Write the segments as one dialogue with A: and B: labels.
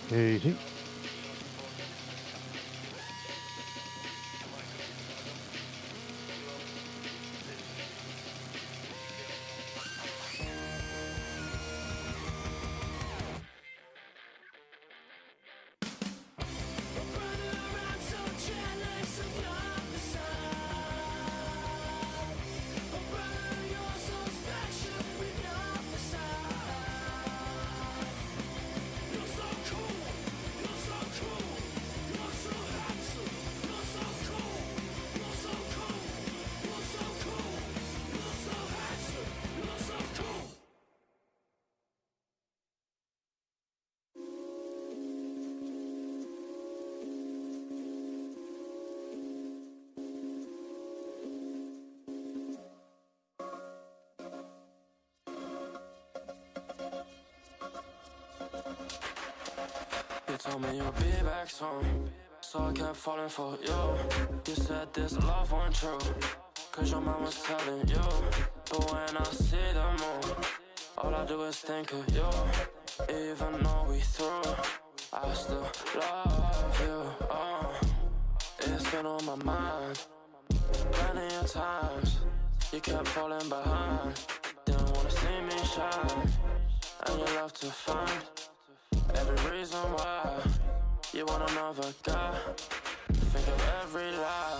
A: Hey, hey.
B: You told me you'll be back soon, so I kept falling for you. You said this love wasn't true, cause your mom was telling you. But when I see the moon, all I do is think of you. Even though we through, I still love you. It's been on my mind plenty of times. You kept falling behind, didn't wanna see me shine, and you love to find every reason why you want another guy. Think of every lie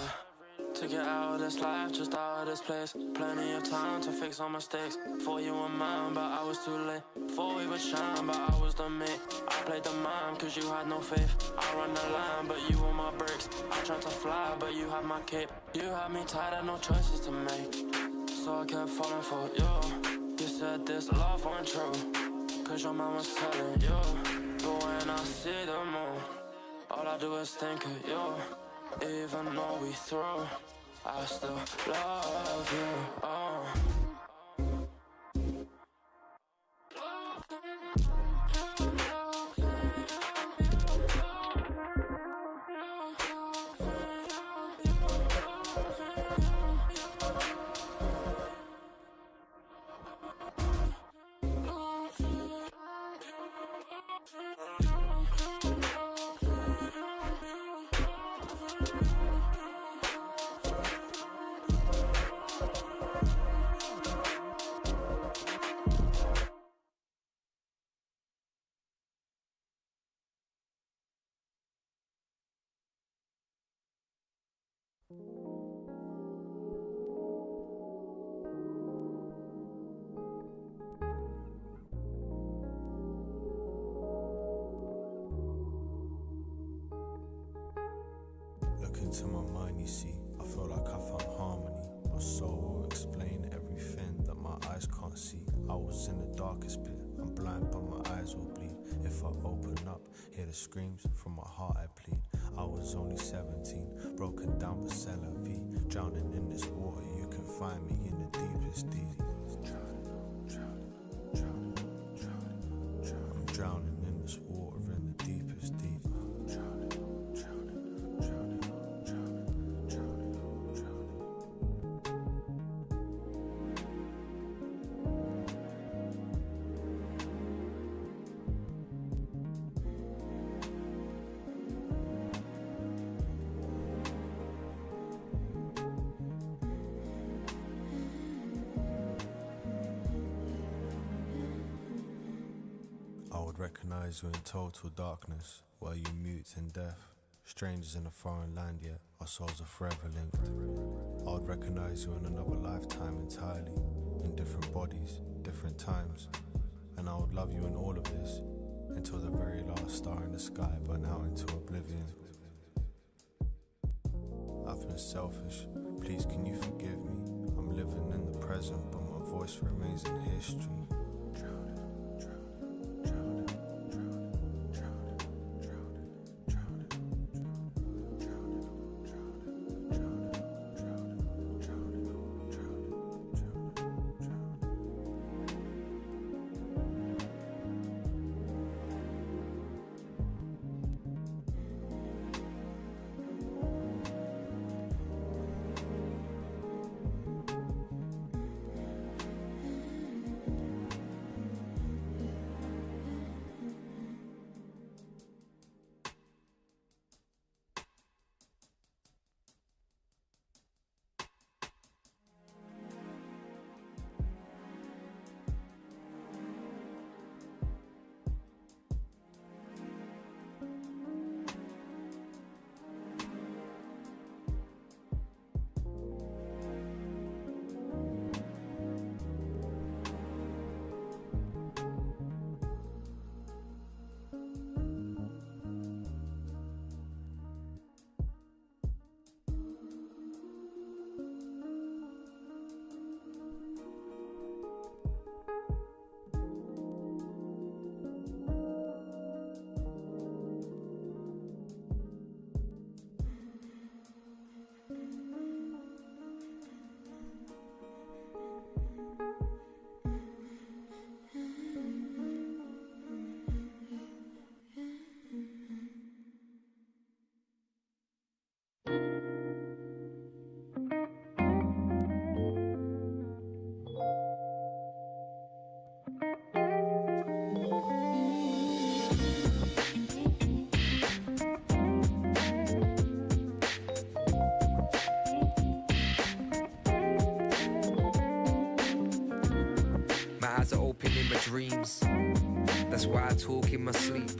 B: to get out of this life, just out of this place. Plenty of time to fix all mistakes for you and mine, but I was too late. Before we would shine, but I was the mate. I played the mime cause you had no faith. I run the line, but you were my brakes. I tried to fly, but you had my cape. You had me tied, had no choices to make, so I kept falling for you. You said this love wasn't true, cause your mom was telling you. But when I see the moon, all I do is think of you. Even though we through, I still love you.
C: Look into my mind, you see, I feel like I found harmony. My soul will explain everything that my eyes can't see. I was in the darkest pit, I'm blind but my eyes will bleed. If I open up, hear the screams, from my heart I plead. I was only 17, broken down but c'est la vie. Drowning in this water, you can find me in the deepest deep. I'm drowning in this water in the deepest deep. I would recognize you in total darkness, while you mute in death. Strangers in a foreign land, yet our souls are forever linked. I would recognize you in another lifetime entirely, in different bodies, different times. And I would love you in all of this, until the very last star in the sky burn out into oblivion. I've been selfish, please can you forgive me? I'm living in the present, but my voice remains in history.
A: my dreams. That's why I talk in my sleep.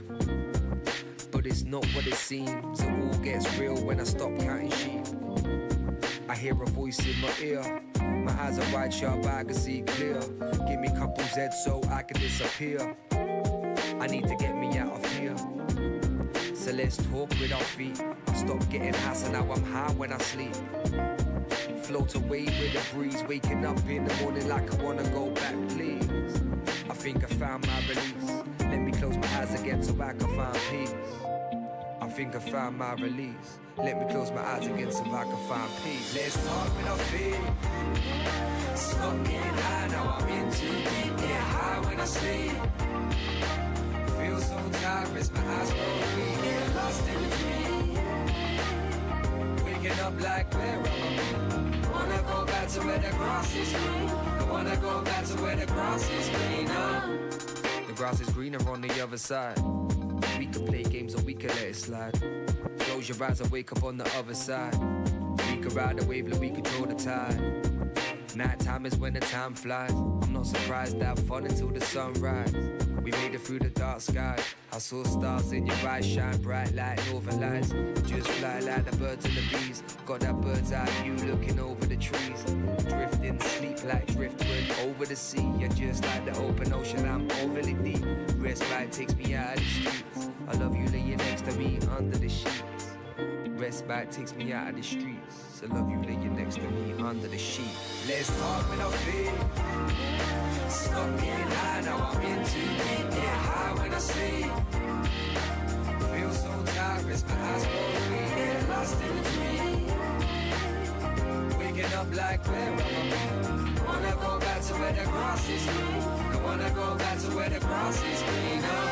A: But it's not what it seems. It all gets real when I stop counting sheep. I hear a voice in my ear. My eyes are wide sharp, I can see clear. Give me a couple Z's so I can disappear. I need to get me out of here. So let's talk with our feet. Stop getting high, so now I'm high when I sleep. Float away with the breeze. Waking up in the morning like I wanna go back, please. I think I found my release. Let me close my eyes again so I can find peace. I think I found my release. Let me close my eyes again so I can find peace. Let's talk with our feet. Stop getting high, now I'm in too deep. Get high when I sleep. Feel so tired, rest my eyes go weak. Get lost in a dream. Waking up like where am I? Wanna go back to where the grass is green. I wanna go back to where the grass is greener. The grass is greener on the other side. We could play games or we could let it slide. Close your eyes and wake up on the other side. We could ride the wave like we control the tide. Night time is when the time flies. I'm not surprised to have fun until the sunrise. We made it through the dark skies. I saw stars in your eyes shine bright like northern lights. Just fly like the birds and the bees. Got that bird's eye view looking over the trees. Drifting, sleep like driftwood over the sea. And just like the open ocean, I'm overly deep. Respite takes me out of the streets. I love you laying next to me under the sheets. Respite takes me out of the streets. I love you laying next to me under the sheet. Let's talk with our feet. Stop getting high, now I'm in too deep. Get high when I sleep. Feel so tired, rest my eyes go weak. Get lost in a dream. Waking up like where am I? Wanna go back to where the grass is green. I wanna go back to where the grass is greener.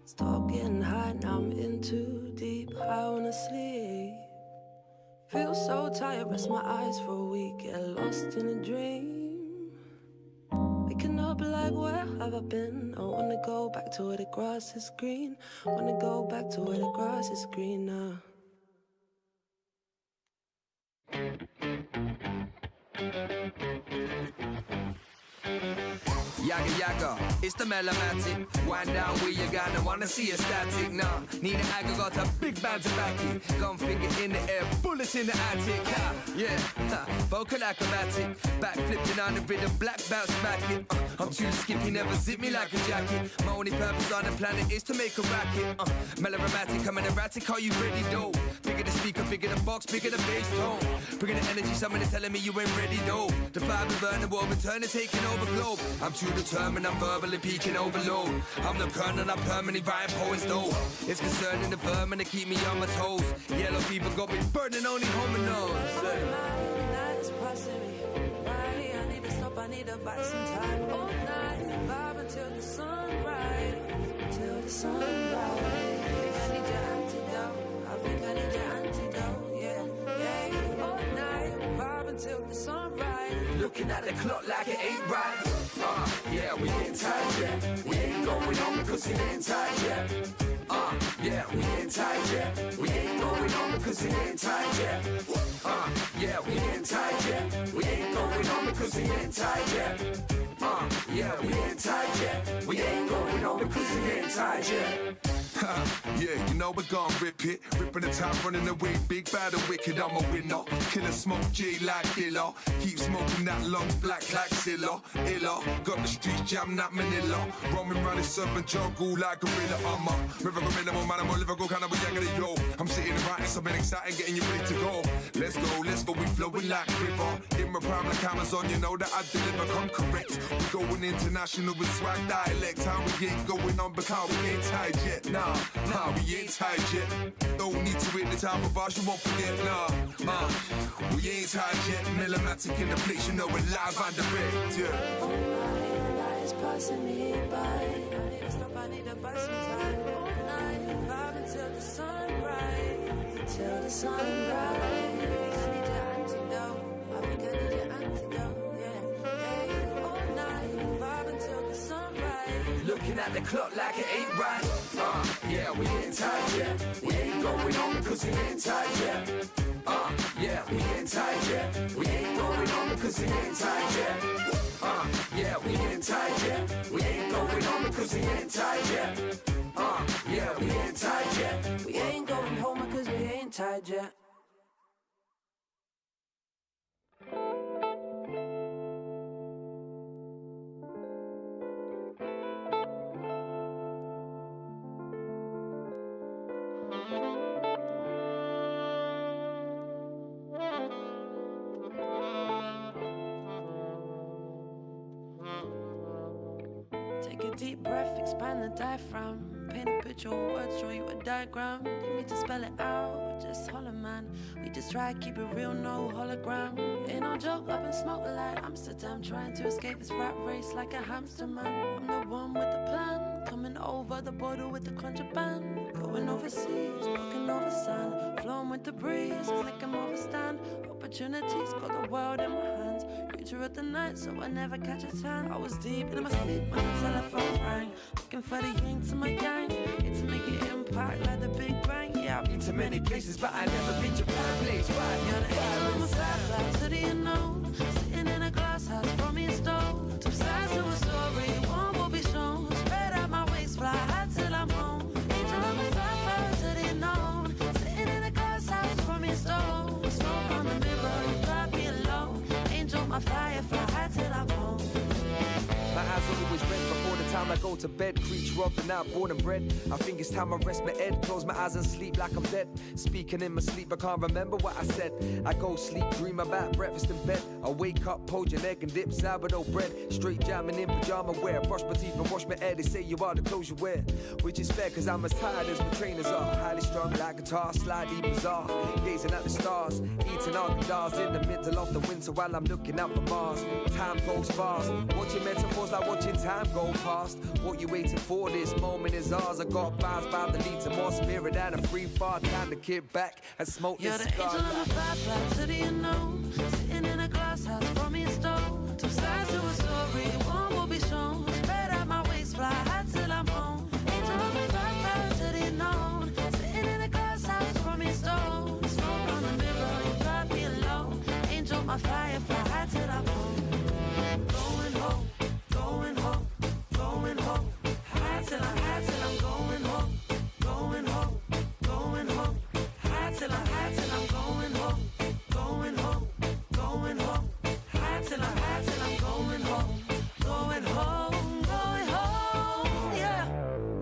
D: Stop getting high, now I'm in too deep. I wanna sleep. Feel so tired, rest my eyes for a week. Get lost in a dream. Waking up like, where have I been? I wanna go back to where the grass is green. Wanna go back to where the grass is green now.
A: Yaga yaga, it's the melomatic. Wind down where you gonna wanna see a static. Nah, need an agga, got a big band to back it. Gun finger in the air, bullets in the attic. Ha, yeah, ha, vocal acrobatic. Backflipping on the rhythm, black belt smack it. I'm too skippy, never zip me like a jacket. My only purpose on the planet is to make a racket. Melodramatic, I'm an erratic, are you ready though? Bigger the speaker, bigger the box, bigger the bass tone. Bringing the energy, someone is telling me you ain't ready though. The fire will burn the world, return and taking over globe. I'm too determined, I'm verbally peaking overload. I'm the colonel, I'm permanently writing poets though. It's concerning the vermin to keep me on my toes. Yellow fever got me burning, only home knows.
D: Night is passing me by. I need to stop, I need to buy some time. All night, vibe until the sunrise. Till the sunrise. I think I need your antidote. I think I need your antidote. Yeah, yeah. All night, vibe until the sunrise.
A: Looking at the clock like it ain't right. Yeah, we ain't tired yet. We ain't going home because it ain't tired yet. Yeah, we ain't tired yet. We ain't going home because it ain't tired yet. Yeah, we ain't tired yet. We ain't going home because it ain't tired yet. Yeah, we ain't tired yet. We ain't going home because it ain't tired yet.
E: Yeah, you know we're gonna rip it. Ripping the top, running away, big, bad and wicked, I'm a winner. Killer smoke, G like Dilla. Keep smoking that lungs, black like Silla. Illa, got the streets jammed like Manila. Roaming round this urban jungle like gorilla. I'm a river gorilla, more man, I'm a lyrical kind of a young yo. I'm sitting and writing something exciting, getting you ready to go. Let's go, we flowing like river. In my prime like Amazon, you know that I deliver, come correct. We're going international with swag dialect. How we ain't going on because we ain't tied yet. Nah, we ain't tied yet. Don't need to hit the top of bars, you won't forget. Nah, we ain't tied yet. Melomatic in the place, you know we're live on direct. Yeah.
D: All night, lights passing me by. I need to stop, I need to buy some time. All night, vibe until the sunrise. Till the sunrise. I need your antidote. I think I need your antidote. Yeah. Hey, all night, vibe until the sunrise.
A: Looking at the clock like it ain't right. Yeah, we ain't tired yet. We ain't going home because we ain't tired yet. Yeah, we ain't tired yet. We ain't going home because we ain't tired yet. Yeah, we ain't tired yet. We ain't going home because we ain't tired yet. Yeah, we ain't tired yet.
D: We ain't going home because we ain't tired yet. Take a deep breath, expand the diaphragm. Paint a picture of words, show you a diagram. Need me to spell it out, just holler man. We just try to keep it real, no hologram. Ain't no joke, up and smoke like Amsterdam. Trying to escape this rat race like a hamster man. I'm the one with the plan, coming over the border with the contraband. Going overseas, walking over sand. Flowing with the breeze, it's like I'm overstand. Opportunities, got the world in my hands. Creature of the night, so I never catch a tan. I was deep in my sleep when the telephone rang. Looking for the yin to my yang. It's to make an impact like the Big Bang. Yeah, I've been to many places, but I never been to one place. Right? You're the angel on my flat, so do you know? Sitting in a glass house, from me a stove. Two sides to a story, one will be shown. Spread out my waist, fly high till I'm home. Angel on my flat, so do you know? Sitting in a glass house, from me a stove. Smoke on the mirror, you drive me alone. Angel, my fire, fly high till I'm home.
A: My eyes are always red before the time I go to bed. Creature of the night, born and bred. I think it's time I rest my head. Close my eyes and sleep like I'm dead. Speaking in my sleep, I can't remember what I said. I go sleep, dream about breakfast in bed. I wake up, poaching egg and dip, sourdough bread. Straight jamming in pajama wear. Brush my teeth and wash my hair. They say you are the clothes you wear. Which is fair, cause I'm as tired as my trainers are. Highly strung like guitar, slightly bizarre. Gazing at the stars, eating Arkansas in the middle of the winter while I'm looking up at Mars. Time goes fast, watching metaphors like watching time go past. What you waiting for? This moment is ours. I got vibes by the lead to more spirit and a free far. Time to kick back and smoke
D: You're
A: this
D: the
A: cigar.
D: angel on the flat, so do you know? Sitting in a glass house, from me a stove. Two sides to a story, one will be shown. Spread out my waist, fly high till I'm home. Angel on the flat, so do you know? Sitting in a glass house, from me a stove. Smoke on the mirror, you drive me alone. Angel, my fire, fly high till I'm home. Going home, going home, going home. High till I'm going home, going home, going home. High till I'm going home, going home, going home. High till I'm going home, going home, going home. Yeah.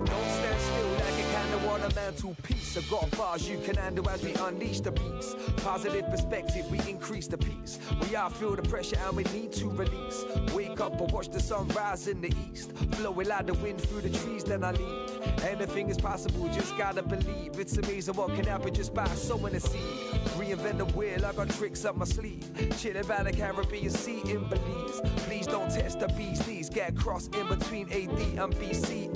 A: Don't stand still like a candle on a mantelpiece. I've got bars you can handle as we unleash the beast. Positive perspective, we increase the peace. We all feel the pressure and we need to release. Wake up and watch the sun rise in the east. Flowing like the wind through the trees, then I leave. Anything is possible, just gotta believe. It's amazing what can happen just by sowing a seed. Reinvent the wheel, I got tricks up my sleeve. Chilling by the Caribbean Sea in Belize. Please don't test the bee's knees. Get crossed in between AD and BC.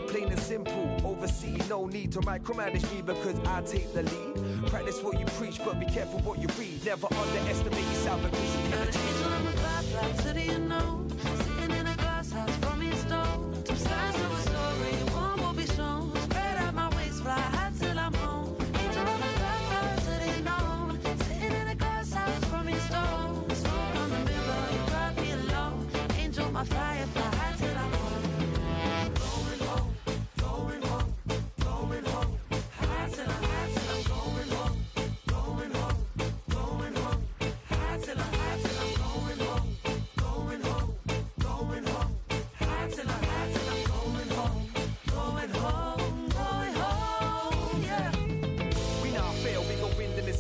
A: Plain and simple, overseas. No need to micromanage me because I take the lead. Practice what you preach, but be careful what you read. Never underestimate yourself because you
D: You're
A: can't
D: the angel on the flat, so do you know? Sitting in a glass house, from me a stove. Two sides to a story, one will be shown. Spread out my waist, fly high till I'm home. Angel on the flat, so do you know? Sitting in a glass house, from me a stove. Smoke on the mirror, you drive me alone. Angel, my fire, fly high till I'm home. Going home, going home, going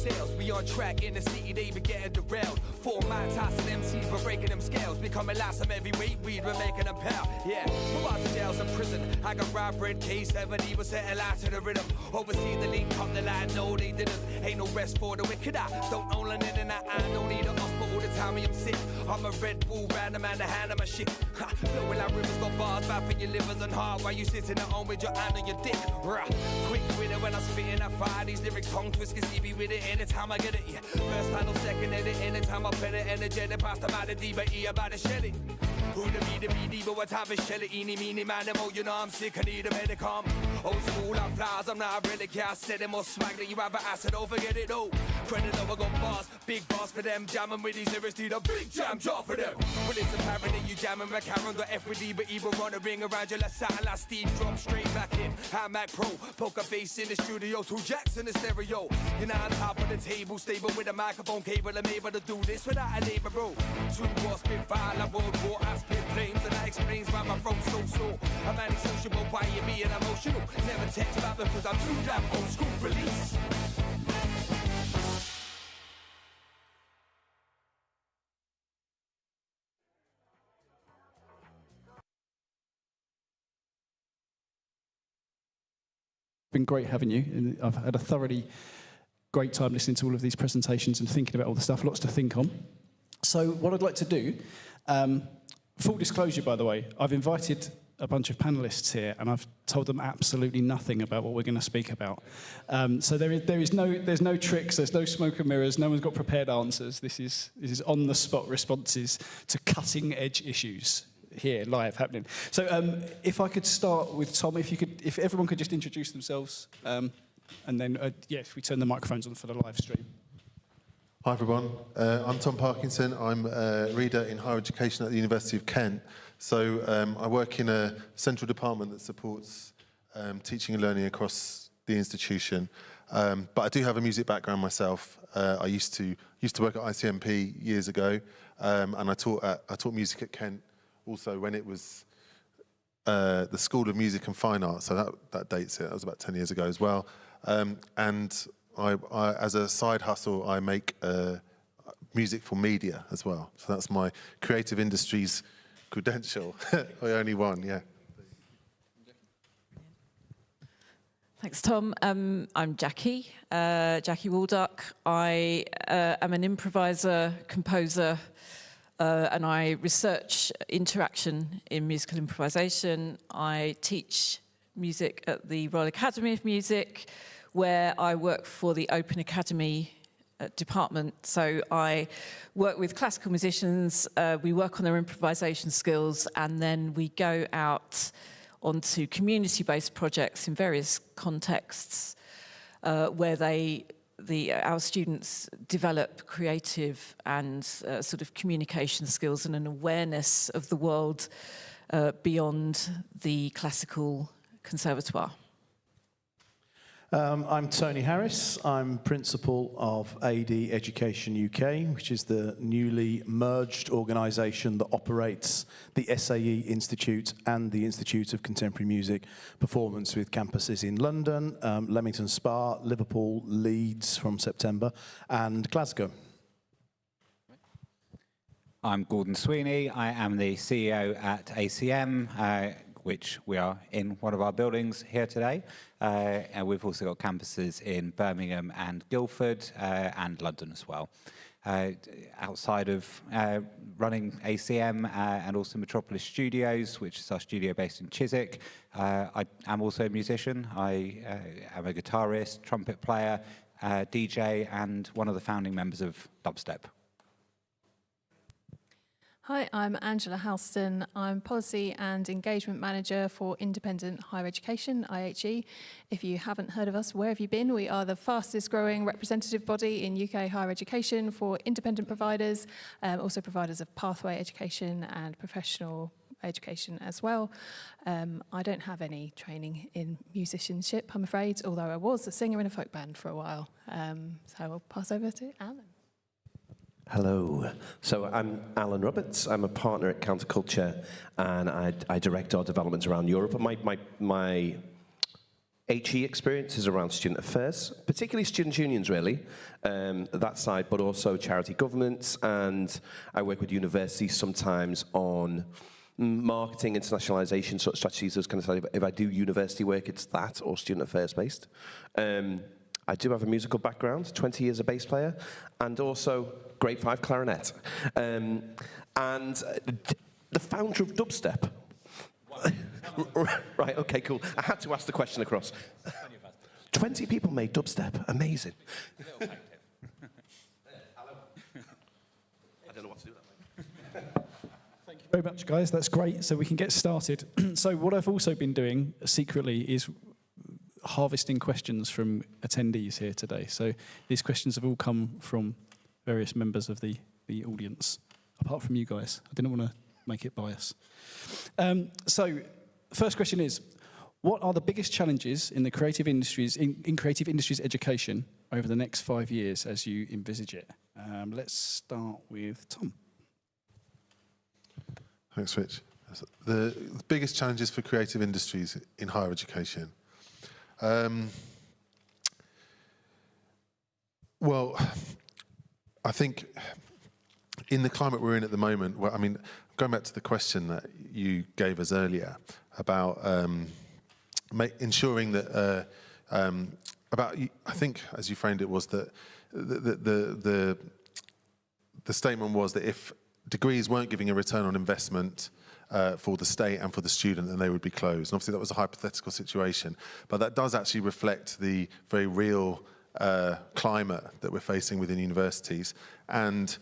A: sales. We on track in the city, they be getting derailed. 4 Mike Tyson MCs, we're breaking them scales. Becoming last of heavyweight weed, we're making them pal. Yeah, we're out to jails and prison. I got Rob Red K70, we're setting lights to the rhythm. Oversee the link up the line, no they didn't. Ain't no rest for the wicked. I don't own an in and out, I don't need a hospital to tell me I'm sick. I'm a Red Bull random and the hand of my shit. Flowing like rivers got bars, bad for your livers and heart. While you sitting at home with your hand on your dick. Quick with it when I'm spitting, I fire these lyrics, tongue twist, can see me with it anytime I get it. Yeah. First handle, second edit, anytime I pen it, energetic, past the matter, diva, about to shell it. Who the be, but what time is shell it, eeny, meeny, man, them, oh, you know I'm sick, I need a medicom. Old school, I'm flies, I'm not a relic, yeah, I said it more swag than you have an acid, don't forget it, oh. Credit over, got bars, big boss for them, jamming with these lyrics, need a big jam job for them. Well, it's apparent that you jamming, but Karen got F with E, but even run a ring around you, let's sound like Steve, drop straight back in. I'm Mac Pro, poker face in the studio, 2 jacks in the stereo. You're not on top of the table, stable with a microphone cable, I'm able to do this without a labor, bro. 2 war, spit fire, like World War, I spit flames, and that explains why my throat's so sore. I'm antisociable, quiet, me and emotional. Never text about because I'm too damn old school release.
F: Been great having you, and I've had a thoroughly great time listening to all of these presentations and thinking about all the stuff, lots to think on. So what I'd like to do, full disclosure by the way, I've invited a bunch of panelists here and I've told them absolutely nothing about what we're going to speak about. So there's no tricks, there's no smoke and mirrors, no one's got prepared answers. This is on the spot responses to cutting edge issues. Here, live, happening. So if I could start with Tom, if everyone could just introduce themselves, and then, if we turn the microphones on for the live stream.
G: Hi everyone, I'm Tom Parkinson. I'm a reader in higher education at the University of Kent. So I work in a central department that supports teaching and learning across the institution. But I do have a music background myself. I used to work at ICMP years ago, and I taught music at Kent. Also, when it was the School of Music and Fine Arts, so that dates it. That was about 10 years ago as well. And I, as a side hustle, I make music for media as well. So that's my creative industries credential. I only one, yeah.
H: Thanks, Tom. I'm Jackie Walduck. I am an improviser, composer, and I research interaction in musical improvisation. I teach music at the Royal Academy of Music, where I work for the Open Academy department. So I work with classical musicians, we work on their improvisation skills, and then we go out onto community-based projects in various contexts where our students develop creative and sort of communication skills and an awareness of the world beyond the classical conservatoire.
I: I'm Tony Harris. I'm principal of AD Education UK, which is the newly merged organisation that operates the SAE Institute and the Institute of Contemporary Music Performance, with campuses in London, Leamington Spa, Liverpool, Leeds from September, and Glasgow.
J: I'm Gordon Sweeney. I am the CEO at ACM, which we are in one of our buildings here today. And we've also got campuses in Birmingham and Guildford and London as well. Outside of running ACM and also Metropolis Studios, which is our studio based in Chiswick, I am also a musician. I am a guitarist, trumpet player, DJ, and one of the founding members of Dubstep.
K: Hi, I'm Angela Halston. I'm Policy and Engagement Manager for Independent Higher Education, IHE. If you haven't heard of us, where have you been? We are the fastest growing representative body in UK higher education for independent providers, also providers of pathway education and professional education as well. I don't have any training in musicianship, I'm afraid, although I was a singer in a folk band for a while. So I'll pass over to Alan.
L: Hello. So I'm Alan Roberts. I'm a partner at Counterculture, and I direct our developments around Europe. And my HE experience is around student affairs, particularly student unions, really, that side, but also charity governance, and I work with universities sometimes on marketing, internationalization sort of strategies, those kind of stuff. If I do university work, it's that or student affairs based. I do have a musical background, 20 years a bass player, and also grade 5 clarinet. And the founder of dubstep. Right, okay, cool. I had to ask the question across. 20 people made dubstep, amazing. I don't know what to do with that.
F: Thank you very much, guys. That's great. So we can get started. So what I've also been doing secretly is harvesting questions from attendees here today. So these questions have all come from various members of the audience, apart from you guys. I didn't want to make it biased. So first question is, what are the biggest challenges in the creative industries, in creative industries education over the next 5 years as you envisage it? Let's start with Tom.
G: Thanks, Rich. The biggest challenges for creative industries in higher education. Well, I think in the climate we're in at the moment, well, I mean, going back to the question that you gave us earlier about ensuring that, I think, as you framed it, was that the statement was that if degrees weren't giving a return on investment for the state and for the student, then they would be closed. And obviously that was a hypothetical situation, but that does actually reflect the very real climate that we're facing within universities. And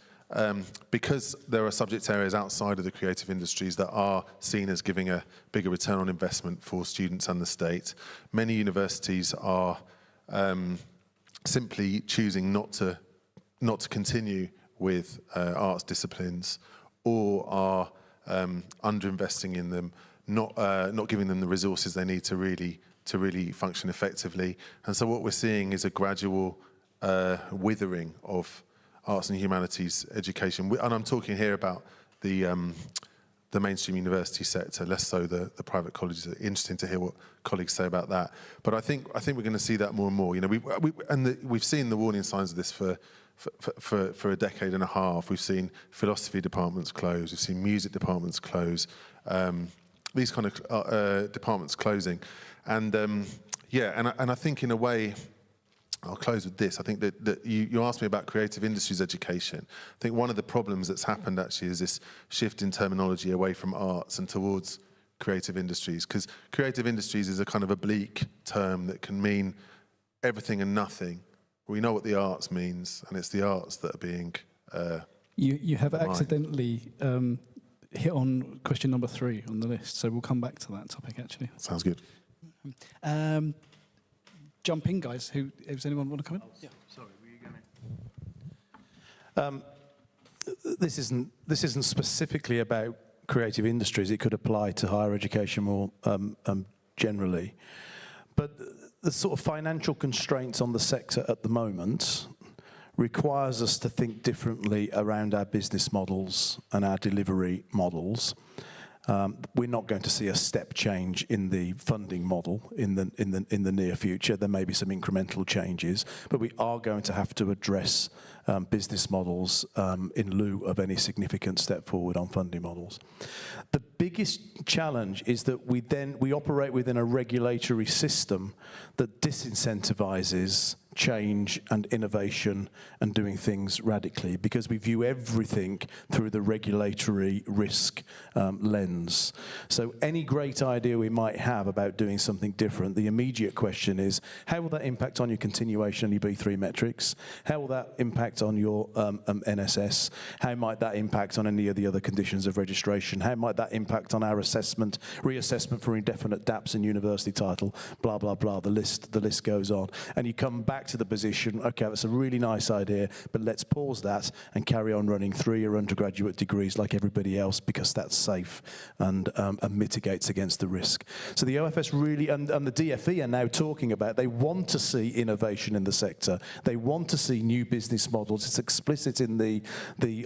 G: because there are subject areas outside of the creative industries that are seen as giving a bigger return on investment for students and the state, many universities are simply choosing not to continue with arts disciplines, or are underinvesting in them, not giving them the resources they need to really function effectively. And so what we're seeing is a gradual withering of arts and humanities education. And I'm talking here about the mainstream university sector, less so the private colleges. It's interesting to hear what colleagues say about that. But I think we're going to see that more and more. You know, we've seen the warning signs of this for a decade and a half. We've seen philosophy departments close. We've seen music departments close. These kind of departments closing, and I think in a way, I'll close with this. I think that you asked me about creative industries education. I think one of the problems that's happened actually is this shift in terminology away from arts and towards creative industries, because creative industries is a kind of oblique term that can mean everything and nothing. We know what the arts means, and it's the arts that are being
F: You have accidentally hit on question number 3 on the list, so we'll come back to that topic, actually.
G: Sounds good.
F: Jump in, guys. Does anyone want to come in?
I: Yeah, sorry, were you going to... This isn't specifically about creative industries. It could apply to higher education more generally. But the sort of financial constraints on the sector at the moment requires us to think differently around our business models and our delivery models. We're not going to see a step change in the funding model in the near future. There may be some incremental changes, but we are going to have to address business models in lieu of any significant step forward on funding models. The biggest challenge is that we operate within a regulatory system that disincentivizes change and innovation and doing things radically, because we view everything through the regulatory risk lens. So any great idea we might have about doing something different, the immediate question is, how will that impact on your continuation and your B3 metrics? How will that impact on your NSS? How might that impact on any of the other conditions of registration? How might that impact on our reassessment for indefinite DAPs and university title? Blah, blah, blah. The list goes on. And you come back to the position, okay, that's a really nice idea, but let's pause that and carry on running 3-year undergraduate degrees like everybody else, because that's safe and mitigates against the risk. So the OFS really, and the DFE are now talking about, they want to see innovation in the sector. They want to see new business models models. It's explicit in the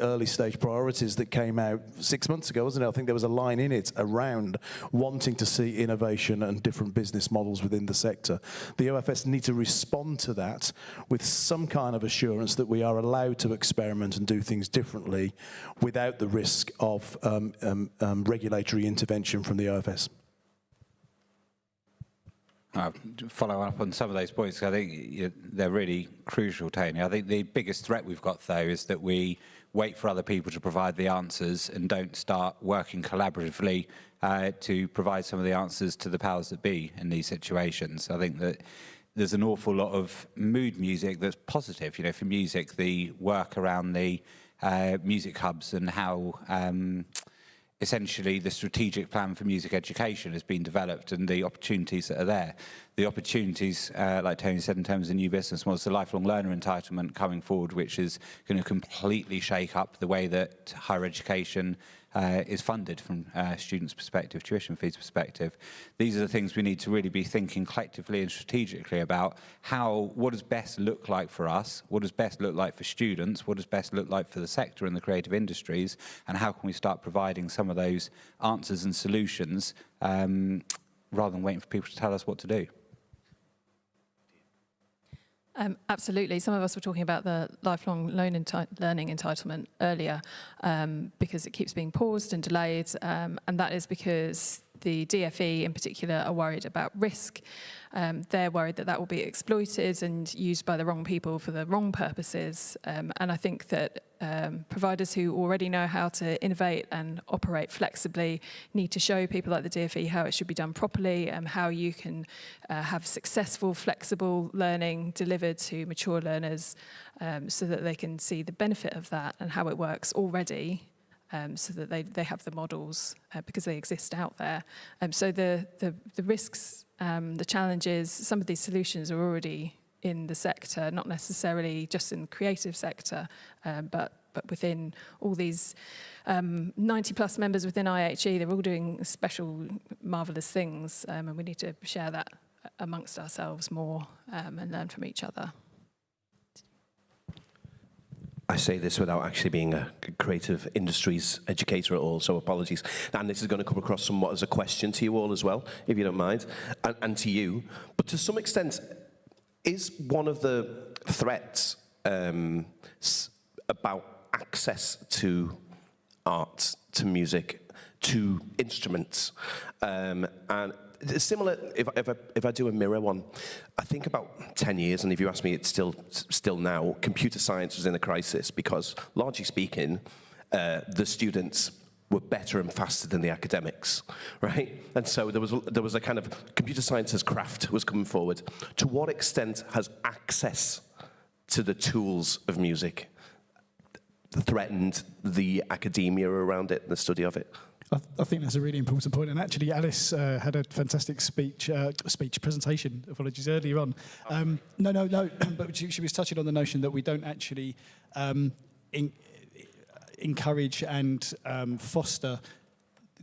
I: early stage priorities that came out 6 months ago, wasn't it? I think there was a line in it around wanting to see innovation and different business models within the sector. The OFS need to respond to that with some kind of assurance that we are allowed to experiment and do things differently without the risk of regulatory intervention from the OFS.
J: Follow up on some of those points. I think they're really crucial, Tony. I think the biggest threat we've got, though, is that we wait for other people to provide the answers and don't start working collaboratively to provide some of the answers to the powers that be in these situations. I think that there's an awful lot of mood music that's positive. You know, for music, the work around the music hubs and how essentially the strategic plan for music education has been developed and the opportunities that are there. The opportunities, like Tony said, in terms of new business models, the lifelong learner entitlement coming forward, which is going to completely shake up the way that higher education is funded from students' perspective, tuition fees perspective. These are the things we need to really be thinking collectively and strategically about what does best look like for us, what does best look like for students, what does best look like for the sector and the creative industries, and how can we start providing some of those answers and solutions rather than waiting for people to tell us what to do.
K: Absolutely. Some of us were talking about the lifelong learning entitlement earlier because it keeps being paused and delayed, and that is because the DfE in particular are worried about risk. They're worried that that will be exploited and used by the wrong people for the wrong purposes. And I think that providers who already know how to innovate and operate flexibly need to show people like the DfE how it should be done properly and how you can have successful, flexible learning delivered to mature learners so that they can see the benefit of that and how it works already. So that they have the models because they exist out there. So the risks, the challenges, some of these solutions are already in the sector, not necessarily just in the creative sector, but within all these 90 plus members within IHE, they're all doing special, marvellous things, and we need to share that amongst ourselves more and learn from each other.
L: I say this without actually being a creative industries educator at all, so apologies. And this is going to come across somewhat as a question to you all as well, if you don't mind, and to you. But to some extent, is one of the threats about access to art, to music, to instruments, and similar, if I do a mirror one, I think about 10 years, and if you ask me, it's still now, computer science was in a crisis because, largely speaking, the students were better and faster than the academics, right? And so there was a kind of computer science as craft was coming forward. To what extent has access to the tools of music threatened the academia around it, the study of it?
F: I think that's a really important point, and actually Alice had a fantastic presentation, apologies, earlier on. No, but she was touching on the notion that we don't actually encourage and foster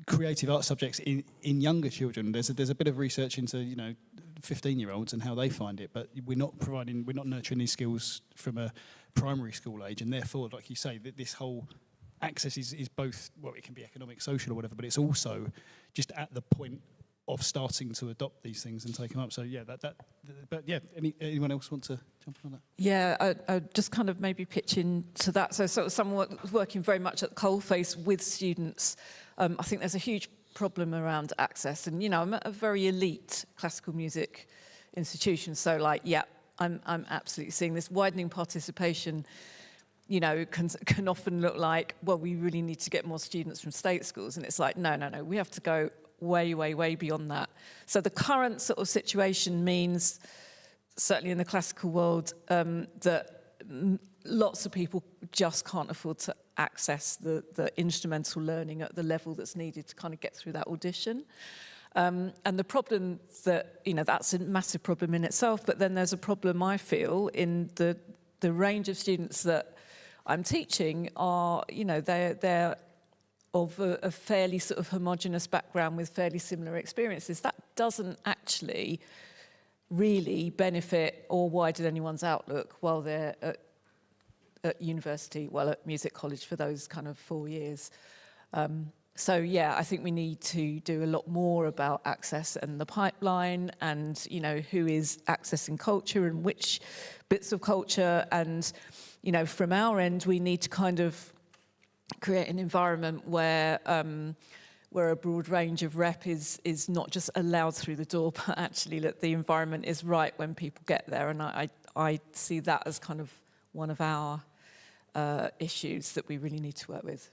F: creative art subjects in younger children. There's a bit of research into 15-year-olds and how they find it, but we're not nurturing these skills from a primary school age, and therefore, like you say, this whole access is both, well, it can be economic, social, or whatever, but it's also just at the point of starting to adopt these things and take them up. So yeah, but yeah, anyone else want to jump on that?
H: Yeah, I just kind of maybe pitch into that. So sort of someone working very much at the coalface with students. I think there's a huge problem around access, and I'm at a very elite classical music institution. So like, yeah, I'm absolutely seeing this widening participation. Can often look like, well, we really need to get more students from state schools. And it's like, no, we have to go way, way, way beyond that. So the current sort of situation means, certainly in the classical world, that lots of people just can't afford to access the instrumental learning at the level that's needed to kind of get through that audition. And the problem that, that's a massive problem in itself, but then there's a problem, I feel, in the range of students that I'm teaching are, they're of a fairly sort of homogenous background with fairly similar experiences. That doesn't actually really benefit or widen anyone's outlook while they're at at university, well, at music college for those kind of 4 years. So yeah, I think we need to do a lot more about access and the pipeline, and who is accessing culture and which bits of culture. And from our end, we need to kind of create an environment where a broad range of rep is not just allowed through the door, but actually that the environment is right when people get there. And I see that as kind of one of our issues that we really need to work with.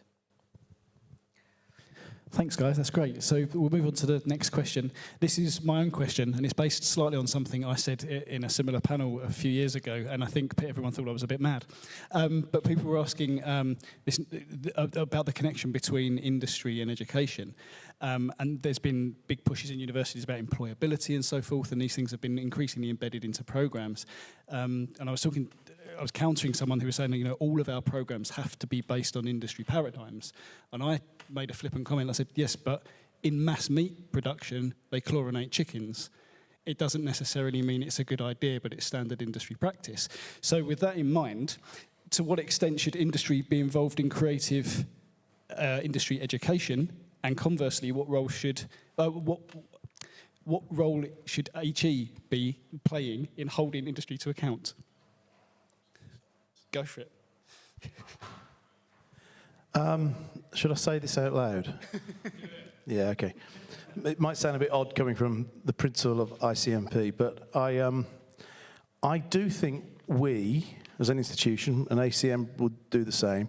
F: Thanks, guys. That's great. So we'll move on to the next question. This is my own question, and it's based slightly on something I said in a similar panel a few years ago, and I think everyone thought I was a bit mad. But people were asking about the connection between industry and education. And there's been big pushes in universities about employability and so forth, and these things have been increasingly embedded into programs. And I was countering someone who was saying, all of our programs have to be based on industry paradigms. And I made a flippant comment. I said, yes, but in mass meat production, they chlorinate chickens. It doesn't necessarily mean it's a good idea, but it's standard industry practice. So with that in mind, to what extent should industry be involved in creative industry education? And conversely, what role should HE be playing in holding industry to account? Go for it.
I: Should I say this out loud? Yeah, okay. It might sound a bit odd coming from the principal of ICMP, but I do think we, as an institution, and ACM would do the same,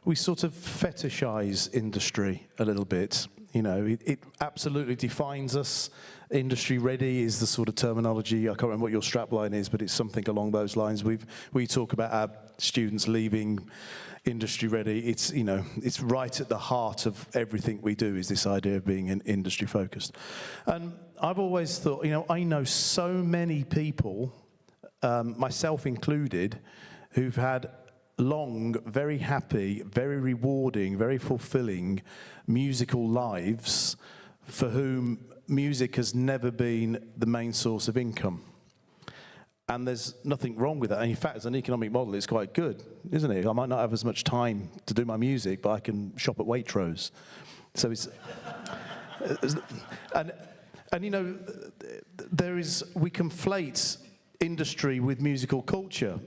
I: we sort of fetishize industry a little bit. It absolutely defines us. Industry ready is the sort of terminology. I can't remember what your strapline is, but it's something along those lines. We talk about our students leaving industry ready. It's it's right at the heart of everything we do, is this idea of being industry focused. And I've always thought, I know so many people, myself included, who've had long, very happy, very rewarding, very fulfilling musical lives for whom music has never been the main source of income. And there's nothing wrong with that. And in fact, as an economic model, it's quite good, isn't it? I might not have as much time to do my music, but I can shop at Waitrose. So it's... and we conflate industry with musical culture.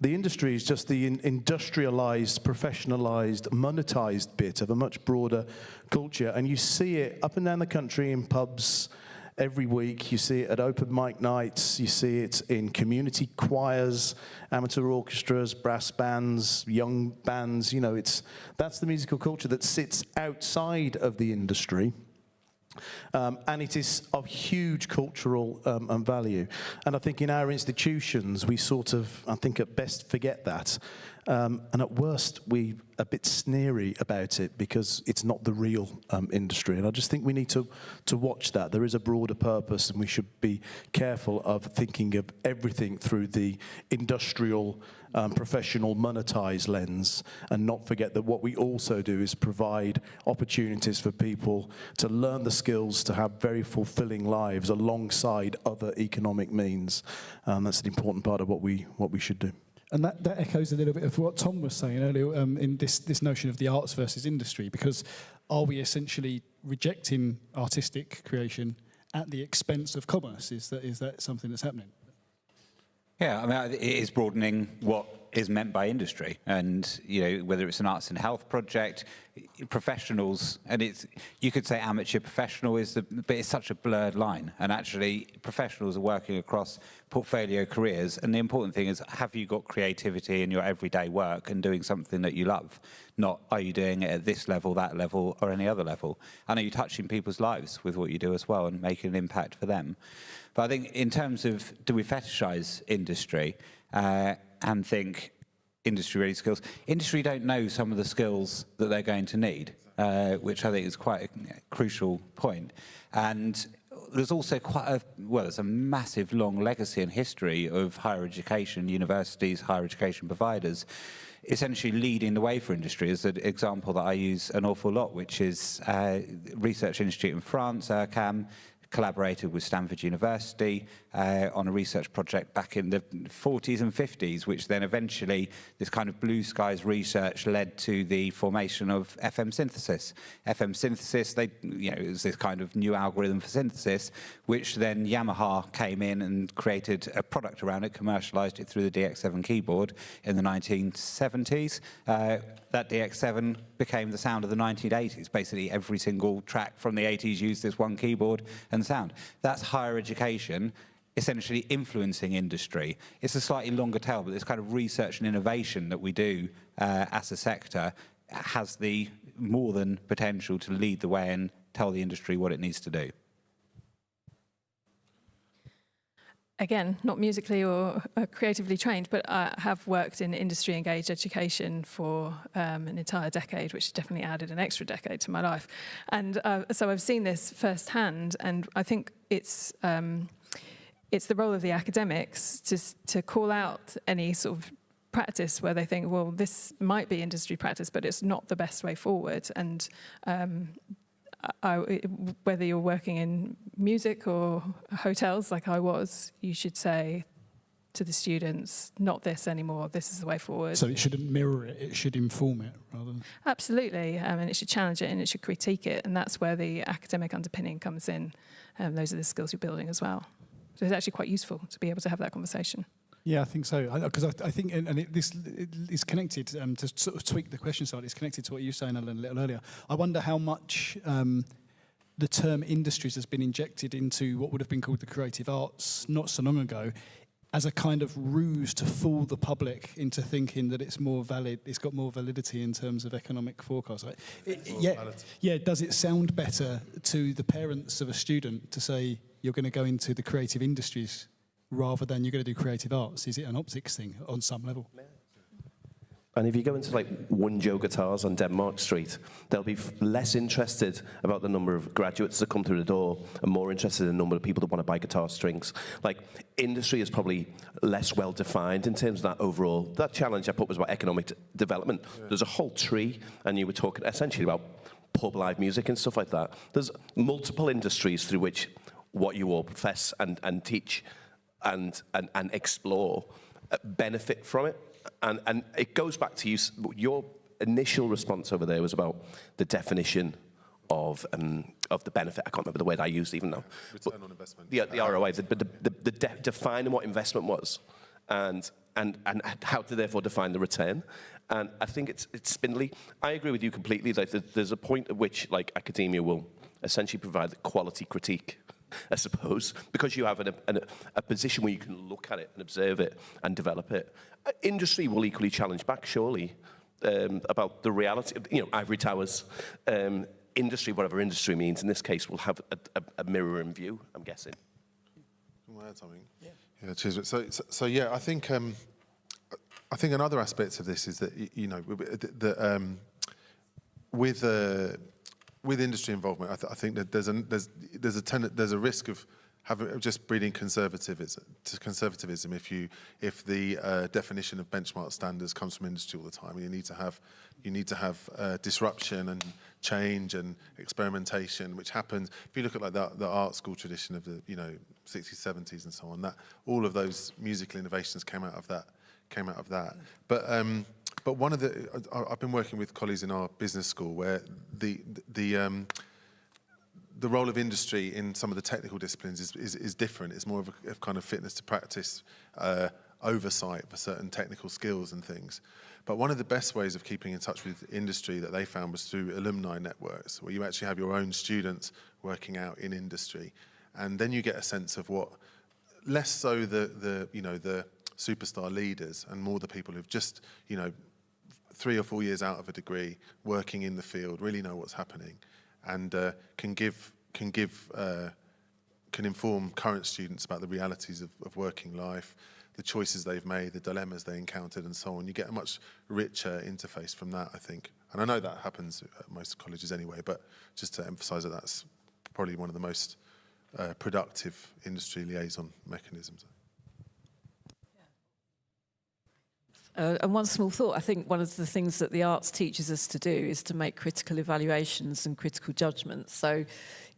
I: The industry is just the industrialized, professionalized, monetized bit of a much broader culture. And you see it up and down the country in pubs every week. You see it at open mic nights. You see it in community choirs, amateur orchestras, brass bands, young bands. That's the musical culture that sits outside of the industry. And it is of huge cultural value. And I think in our institutions, we sort of, at best forget that. And at worst, we're a bit sneery about it because it's not the real industry. And I just think we need to watch that. There is a broader purpose, and we should be careful of thinking of everything through the industrial, professional, monetized lens, and not forget that what we also do is provide opportunities for people to learn the skills to have very fulfilling lives alongside other economic means. That's an important part of what we should do.
F: And that echoes a little bit of what Tom was saying earlier in this notion of the arts versus industry, because are we essentially rejecting artistic creation at the expense of commerce? Is that something that's happening?
J: Yeah, it is broadening what is meant by industry, and whether it's an arts and health project, professionals, and you could say amateur professional but it's such a blurred line. And actually, professionals are working across portfolio careers, and the important thing is, have you got creativity in your everyday work and doing something that you love? Not, are you doing it at this level, that level, or any other level? And are you touching people's lives with what you do as well and making an impact for them? But I think in terms of, do we fetishize industry and think industry-ready skills? Industry don't know some of the skills that they're going to need, which I think is quite a crucial point. And there's also there's a massive long legacy and history of higher education, universities, higher education providers, essentially leading the way for industry. Is an example that I use an awful lot, which is Research Institute in France, ACM, collaborated with Stanford University on a research project back in the 40s and 50s, which then eventually, this kind of blue skies research led to the formation of FM synthesis. FM synthesis, it was this kind of new algorithm for synthesis, which then Yamaha came in and created a product around it, commercialized it through the DX7 keyboard in the 1970s. That DX7 became the sound of the 1980s. Basically, every single track from the 80s used this one keyboard and sound. That's higher education essentially influencing industry. It's a slightly longer tail, but this kind of research and innovation that we do as a sector has the more than potential to lead the way and tell the industry what it needs to do.
K: Again, not musically or creatively trained, but I have worked in industry-engaged education for an entire decade, which definitely added an extra decade to my life. And so I've seen this firsthand, and I think it's the role of the academics to call out any sort of practice where they think, well, this might be industry practice, but it's not the best way forward. And whether you're working in music or hotels like I was, you should say to the students, not this anymore, this is the way forward.
F: So it shouldn't mirror it, it should inform it rather than...
K: Absolutely, and it should challenge it and it should critique it, and that's where the academic underpinning comes in. Those are the skills you're building as well. So it's actually quite useful to be able to have that conversation.
F: Yeah, I think so. Because I think, this is connected, to sort of tweak the question slightly, it's connected to what you were saying, Alan, a little earlier. I wonder how much the term industries has been injected into what would have been called the creative arts not so long ago as a kind of ruse to fool the public into thinking that it's more valid, it's got more validity in terms of economic forecast. Does it sound better to the parents of a student to say you're going to go into the creative industries rather than you're going to do creative arts? Is it an optics thing on some level?
L: And if you go into like One Joe Guitars on Denmark Street, they'll be less interested about the number of graduates that come through the door and more interested in the number of people that want to buy guitar strings. Like, industry is probably less well defined in terms of that overall. That challenge I put was about economic development. Yeah. There's a whole tree, and you were talking essentially about pub live music and stuff like that. There's multiple industries through which what you all profess and teach and explore benefit from it. And it goes back to your initial response over there was about the definition of the benefit. I can't remember the word I used even now.
G: Return on investment.
L: The ROI, defining what investment was, and how to therefore define the return. And I think it's spindly. I agree with you completely. Like, there's a point at which, like, academia will essentially provide the quality critique, I suppose, because you have a position where you can look at it and observe it and develop it. Industry will equally challenge back, surely, about the reality of, ivory towers. Industry, whatever industry means, in this case, will have a mirroring view, I'm guessing.
G: Can I add something? Yeah, cheers. So yeah, I think another aspect of this is that, with industry involvement, I think that there's a risk of just breeding conservatism if the definition of benchmark standards comes from industry all the time. You need to have disruption and change and experimentation, which happens. If you look at like the art school tradition of the 60s, 70s, and so on, that all of those musical innovations came out of that. But one of I've been working with colleagues in our business school where the role of industry in some of the technical disciplines is different. It's more of a kind of fitness to practice oversight for certain technical skills and things. But one of the best ways of keeping in touch with industry that they found was through alumni networks, where you actually have your own students working out in industry, and then you get a sense of what, less so the superstar leaders and more the people who've just 3 or 4 years out of a degree, working in the field, really know what's happening, and can inform current students about the realities of working life, the choices they've made, the dilemmas they encountered, and so on. You get a much richer interface from that, I think. And I know that happens at most colleges anyway, but just to emphasise that that's probably one of the most productive industry liaison mechanisms.
H: And one small thought, I think one of the things that the arts teaches us to do is to make critical evaluations and critical judgments. So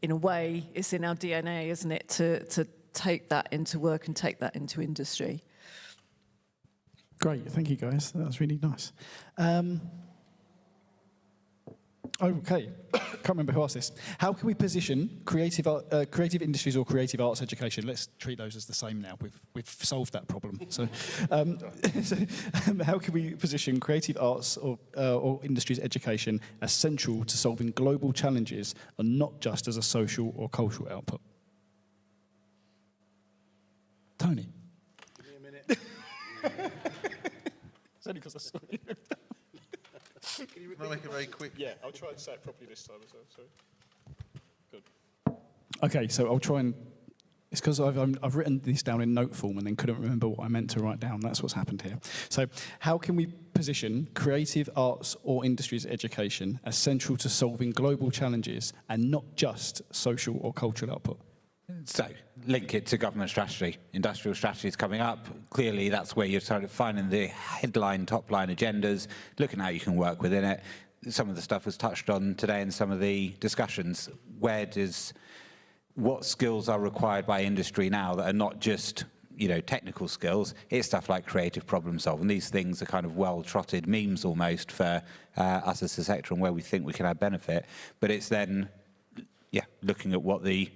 H: in a way, it's in our DNA, isn't it, to take that into work and take that into industry.
F: Great, thank you guys. That was really nice. Okay, can't remember who asked this. How can we position creative industries or creative arts education? Let's treat those as the same now. We've solved that problem. So, how can we position creative arts or industries education as central to solving global challenges and not just as a social or cultural output? Tony.
I: Give me a minute.
F: It's only because I saw you.
G: Can I make it very quick?
F: Yeah, I'll try and say it properly this time as well. Sorry. Good. Okay, so I'll try and. It's because I've written this down in note form and then couldn't remember what I meant to write down. That's what's happened here. So, how can we position creative arts or industries education as central to solving global challenges and not just social or cultural output?
J: So, link it to government strategy. Industrial strategy is coming up. Clearly, that's where you're sort of finding the headline, top-line agendas, looking how you can work within it. Some of the stuff was touched on today in some of the discussions. What skills are required by industry now that are not just, technical skills? It's stuff like creative problem solving. These things are kind of well-trotted memes almost for us as a sector and where we think we can add benefit. But it's then looking at what the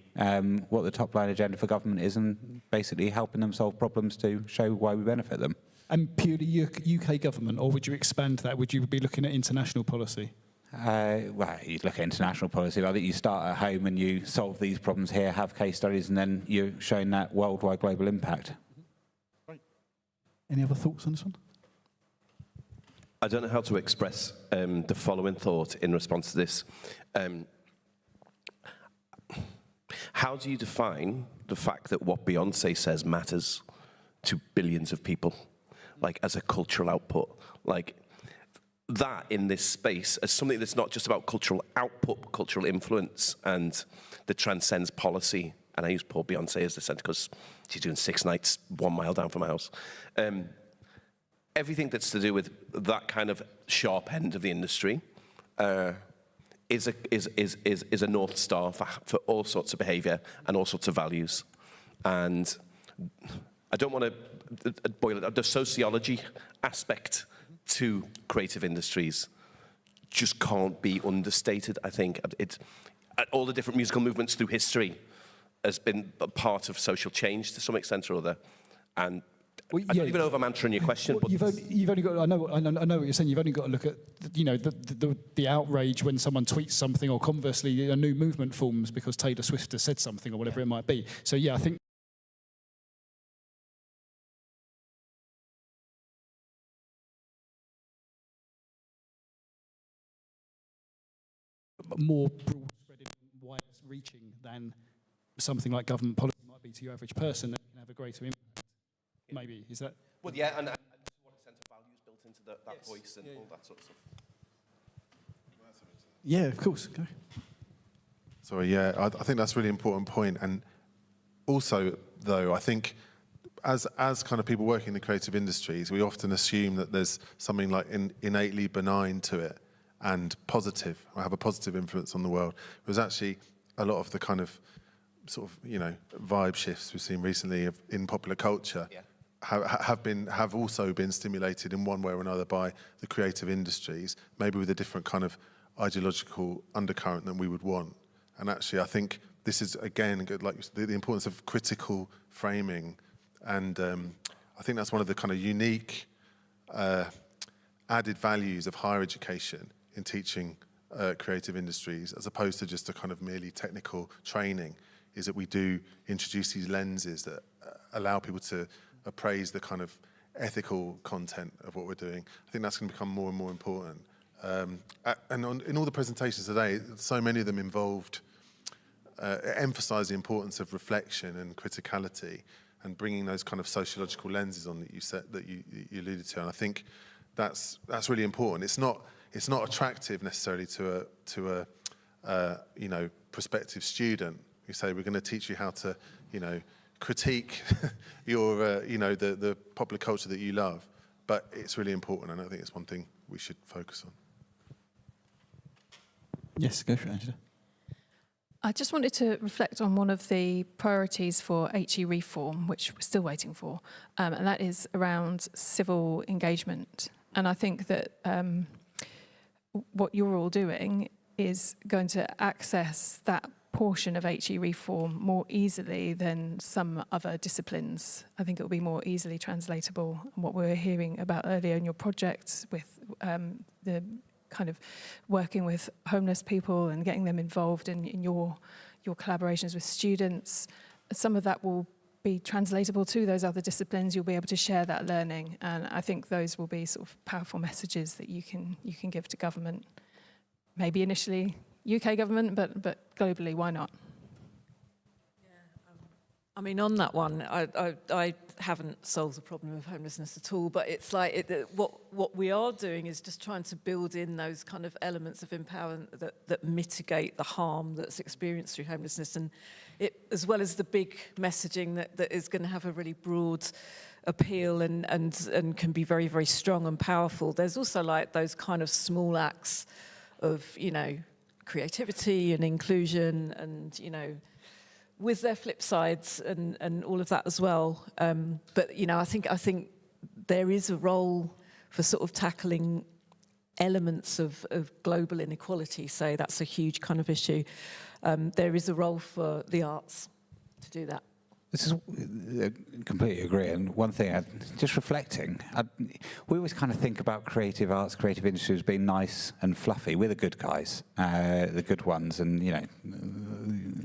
J: top line agenda for government is and basically helping them solve problems to show why we benefit them.
F: And purely UK government, or would you expand that? Would you be looking at international policy?
J: Well, you look at international policy, but I think you start at home and you solve these problems here, have case studies, and then you're showing that worldwide global impact.
F: Right. Any other thoughts on this one?
L: I don't know how to express the following thought in response to this. How do you define the fact that what Beyoncé says matters to billions of people, like as a cultural output? Like that in this space as something that's not just about cultural output, but cultural influence and that transcends policy. And I use poor Beyoncé as the centre because she's doing 6 nights 1 mile down from my house. Everything that's to do with that kind of sharp end of the industry is a North Star for all sorts of behaviour and all sorts of values. And I don't want to boil it up. The sociology aspect to creative industries just can't be understated, I think. All the different musical movements through history has been a part of social change to some extent or other. And I don't even know if I'm answering your question.
F: Well,
L: but
F: you've only got. I know what you're saying. You've only got to look at the outrage when someone tweets something, or conversely, a new movement forms because Taylor Swift has said something, or whatever it might be. So yeah, I think. More broad-spread, wide-reaching than something like government policy might be to your average person, that can have a greater impact. Maybe, is that?
L: Well, yeah, and to what extent are values built into that yes. Voice and all that sort of stuff?
F: Yeah, of course. Go.
G: Sorry, yeah, I think that's a really important point. And also, though, I think as kind of people working in the creative industries, we often assume that there's something like innately benign to it and positive, or have a positive influence on the world. There's actually a lot of the kind of sort of, vibe shifts we've seen recently in popular culture. Yeah. Have also been stimulated in one way or another by the creative industries, maybe with a different kind of ideological undercurrent than we would want. And actually, I think this is, again, like the importance of critical framing. And I think that's one of the kind of unique added values of higher education in teaching creative industries, as opposed to just a kind of merely technical training, is that we do introduce these lenses that allow people to appraise the kind of ethical content of what we're doing. I think that's going to become more and more important. In all the presentations today, so many of them involved emphasise the importance of reflection and criticality and bringing those kind of sociological lenses on that you said, that you alluded to. And I think that's really important. It's not attractive necessarily to a prospective student. You say, we're going to teach you how to critique your the popular culture that you love, But it's really important, and I think it's one thing we should focus on.
F: Yes, go for it, Angela.
K: I just wanted to reflect on one of the priorities for HE reform, which we're still waiting for, and that is around civil engagement. And I think that what you're all doing is going to access that portion of HE reform more easily than some other disciplines. I think it will be more easily translatable. And what we were hearing about earlier in your projects with the kind of working with homeless people and getting them involved in your collaborations with students, some of that will be translatable to those other disciplines. You'll be able to share that learning, and I think those will be sort of powerful messages that you can give to government. Maybe initially UK government, but globally, why not?
H: I mean, on that one, I haven't solved the problem of homelessness at all, but it's like what we are doing is just trying to build in those kind of elements of empowerment that mitigate the harm that's experienced through homelessness, and it, as well as the big messaging that is going to have a really broad appeal and can be very, very strong and powerful. There's also like those kind of small acts of, you know, creativity and inclusion and, you know, with their flip sides and all of that as well. But, you know, I think there is a role for sort of tackling elements of global inequality, say that's a huge kind of issue. There is a role for the arts to do that.
J: This is completely agree. And one thing, just reflecting, we always kind of think about creative arts, creative industry as being nice and fluffy. We're the good guys, the good ones, and you know,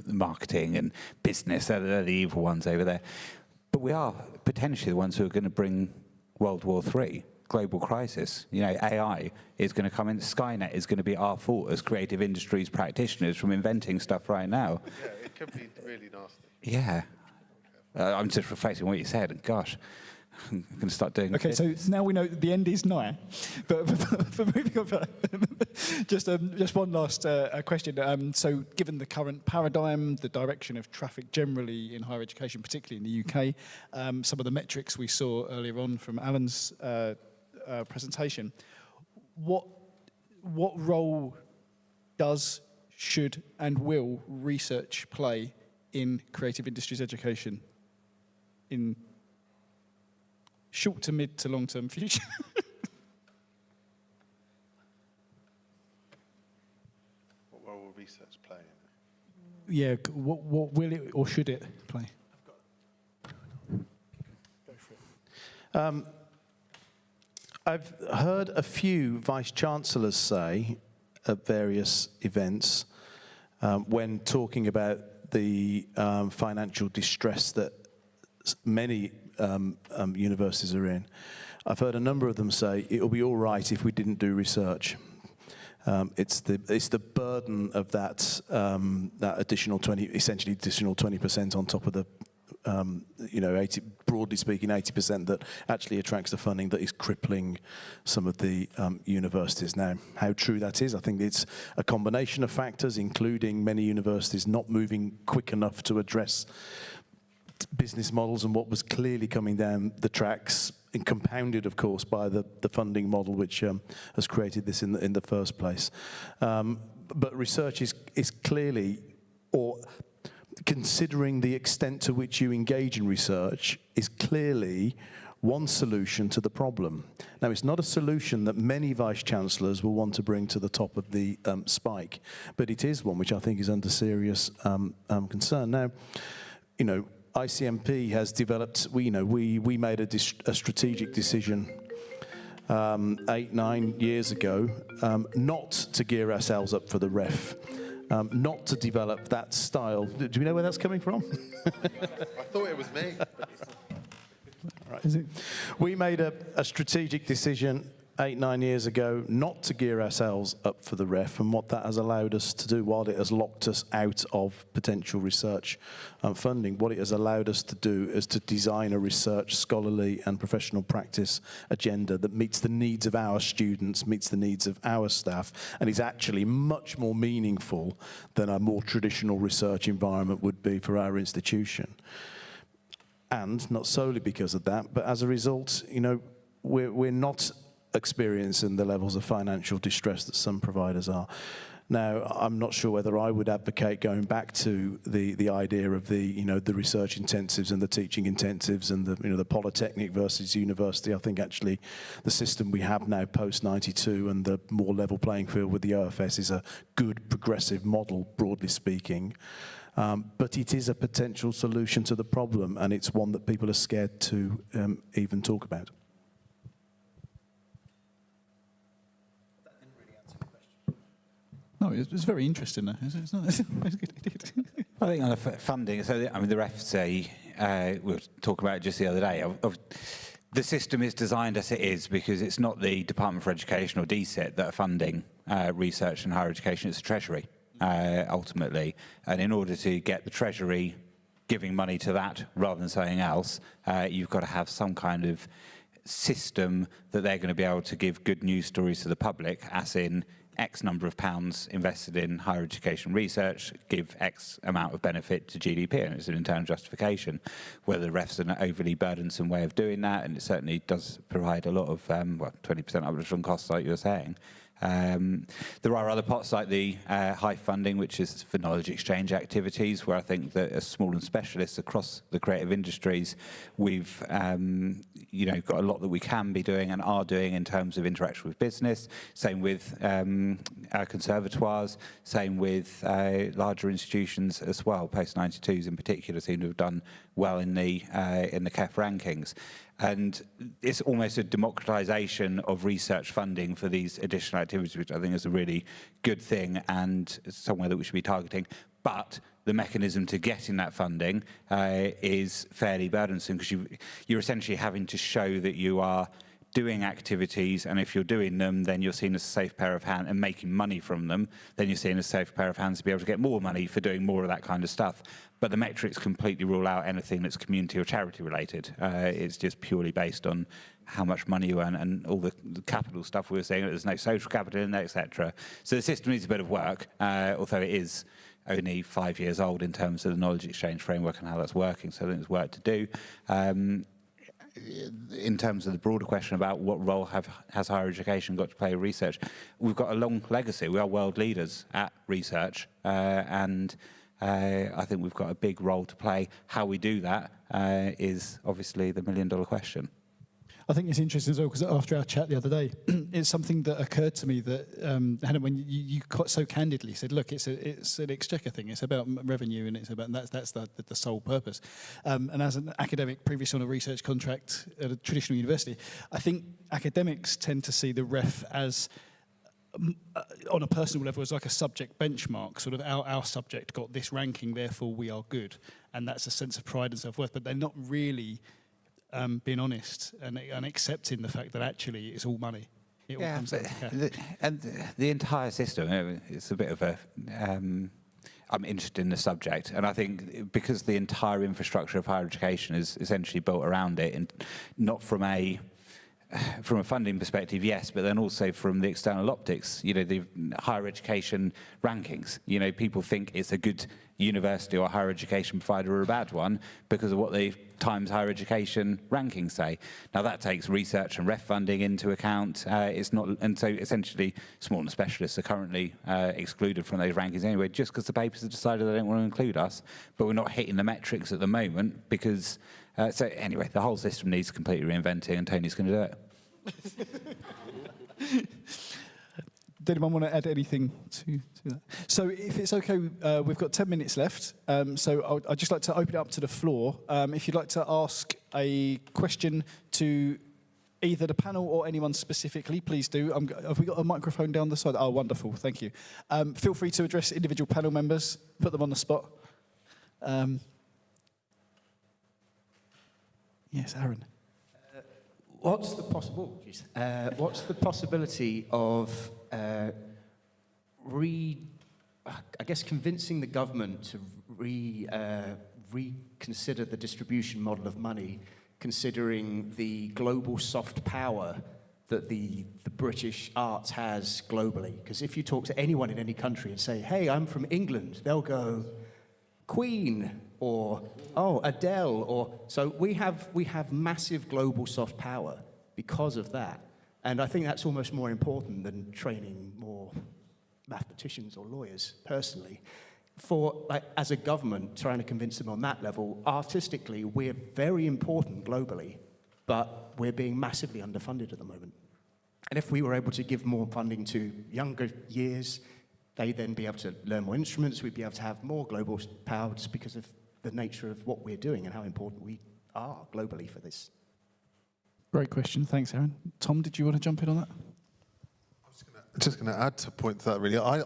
J: marketing and business. They're the evil ones over there. But we are potentially the ones who are going to bring World War III, global crisis. You know, AI is going to come in. Skynet is going to be our fault as creative industries practitioners from inventing stuff right now.
G: Yeah, it could be really nasty.
J: Yeah. I'm just reflecting on what you said, and gosh, I'm going to start doing.
F: Okay, so now we know the end is nigh. But moving on, just one last question. So, given the current paradigm, the direction of traffic generally in higher education, particularly in the UK, some of the metrics we saw earlier on from Alan's presentation, what role does, should, and will research play in creative industries education in short to mid to long-term future?
G: What role will research play in it?
F: Yeah, what will it or should it play? Go for it.
I: I've heard a few vice-chancellors say at various events when talking about the financial distress that many universities are in. I've heard a number of them say it'll be all right if we didn't do research. It's the burden of that additional 20% on top of the 80, broadly speaking, 80% that actually attracts the funding that is crippling some of the universities. Now, how true that is, I think it's a combination of factors, including many universities not moving quick enough to address business models and what was clearly coming down the tracks, and compounded, of course, by the funding model which has created this in the first place. But research is clearly, or considering the extent to which you engage in research, is clearly one solution to the problem. Now, it's not a solution that many vice-chancellors will want to bring to the top of the spike, but it is one which I think is under serious concern. Now, you know, ICMP has developed, we made a strategic decision 8-9 years ago not to gear ourselves up for the ref. Not to develop that style. Do we know where that's coming from?
G: I thought it was me.
I: Right. We made a strategic decision 8-9 years ago not to gear ourselves up for the ref, and what that has allowed us to do, while it has locked us out of potential research funding, what it has allowed us to do is to design a research, scholarly and professional practice agenda that meets the needs of our students, meets the needs of our staff, and is actually much more meaningful than a more traditional research environment would be for our institution. And not solely because of that, but as a result, you know, we're not experiencing the levels of financial distress that some providers are. Now, I'm not sure whether I would advocate going back to the idea of the research intensives and the teaching intensives and the polytechnic versus university. I think actually the system we have now post 92 and the more level playing field with the OFS is a good progressive model, broadly speaking. But it is a potential solution to the problem, and it's one that people are scared to even talk about.
F: No, it's very interesting, though. It's not,
J: I think on the funding, so the REFC, we were talking about it just the other day. The system is designed as it is because it's not the Department for Education or DSET that are funding research and higher education, it's the Treasury, ultimately. And in order to get the Treasury giving money to that rather than something else, you've got to have some kind of system that they're going to be able to give good news stories to the public, as in X number of pounds invested in higher education research, give X amount of benefit to GDP, and it's an internal justification. Whether the refs are an overly burdensome way of doing that, and it certainly does provide a lot of, 20% uplift on costs, like you were saying. There are other pots like the high funding, which is for knowledge exchange activities, where I think that as small and specialists across the creative industries, we've got a lot that we can be doing and are doing in terms of interaction with business. Same with our conservatoires, same with larger institutions as well. Post-92s in particular seem to have done well in the KEF rankings. And it's almost a democratization of research funding for these additional activities, which I think is a really good thing and somewhere that we should be targeting. But the mechanism to getting that funding is fairly burdensome, because you're essentially having to show that you are doing activities, and if you're doing them, then you're seen as a safe pair of hands and making money from them, then you're seen as a safe pair of hands to be able to get more money for doing more of that kind of stuff. But the metrics completely rule out anything that's community or charity related. It's just purely based on how much money you earn and all the capital stuff we were saying. There's no social capital in there, etc. So the system needs a bit of work, although it is only 5 years old in terms of the knowledge exchange framework and how that's working. So I think there's work to do. In terms of the broader question about what role has higher education got to play in research, we've got a long legacy. We are world leaders at research, and I think we've got a big role to play. How we do that is obviously the million-dollar question.
F: I think it's interesting as well, because after our chat the other day, it's something that occurred to me that, Hannah, when you quite so candidly said, look, it's an exchequer thing, it's about revenue, and it's about, and that's the sole purpose. And as an academic previously on a research contract at a traditional university, I think academics tend to see the ref as, on a personal level, as like a subject benchmark, sort of our subject got this ranking, therefore we are good. And that's a sense of pride and self-worth, but they're not really being honest and accepting the fact that actually it's all money. It all comes down to cash.
J: And the entire system, it's a bit of a... I'm interested in the subject, and I think because the entire infrastructure of higher education is essentially built around it, and not from a funding perspective, yes, but then also from the external optics, the higher education rankings. People think it's a good university or higher education provider or a bad one because of what the Times Higher Education rankings say. Now that takes research and ref funding into account. It's not, and so essentially small and specialists are currently excluded from those rankings anyway, just because the papers have decided they don't want to include us. But we're not hitting the metrics at the moment because. So anyway, the whole system needs completely reinventing, and Tony's going to do it.
F: Did anyone want to add anything to that? So if it's okay, we've got 10 minutes left. So I'd just like to open it up to the floor. If you'd like to ask a question to either the panel or anyone specifically, please do. Have we got a microphone down the side? Oh, wonderful. Thank you. Feel free to address individual panel members, put them on the spot. Yes, Aaron.
M: What's the possibility of convincing the government to reconsider the distribution model of money, considering the global soft power that the British arts has globally? Because if you talk to anyone in any country and say, hey, I'm from England, they'll go, Queen, or oh, Adele, or so we have massive global soft power. because of that. And I think that's almost more important than training more mathematicians or lawyers, personally. For, like, as a government, trying to convince them on that level, artistically, we're very important globally, but we're being massively underfunded at the moment. And if we were able to give more funding to younger years, they'd then be able to learn more instruments, we'd be able to have more global power just because of the nature of what we're doing and how important we are globally for this.
F: Great question. Thanks, Aaron. Tom, did you want to jump in on that?
G: Just going to add to a point to that, really. I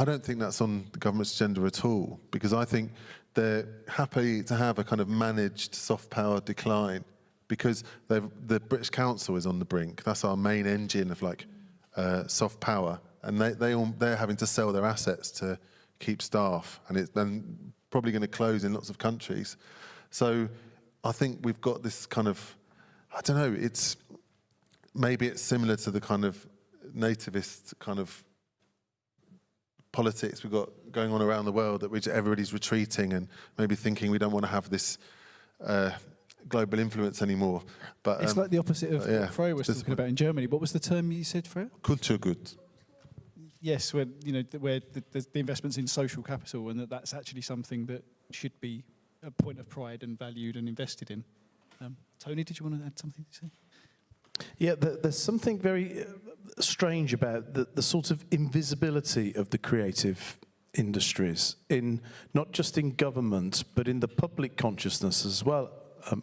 G: don't think that's on the government's agenda at all, because I think they're happy to have a kind of managed soft power decline, because the British Council is on the brink. That's our main engine of soft power, and they're having to sell their assets to keep staff, and it's then probably going to close in lots of countries. So I think we've got this kind of, I don't know, maybe it's similar to the kind of nativist kind of politics we've got going on around the world, that everybody's retreating and maybe thinking we don't want to have this global influence anymore. But
F: it's like the opposite of what Freya was talking about in Germany. What was the term you said, Freya?
G: Kulturgut.
F: Yes, where the investments in social capital, and that's actually something that should be a point of pride and valued and invested in. Tony, did you want to add something to say?
I: Yeah, there's something very strange about the sort of invisibility of the creative industries, in not just in government, but in the public consciousness as well.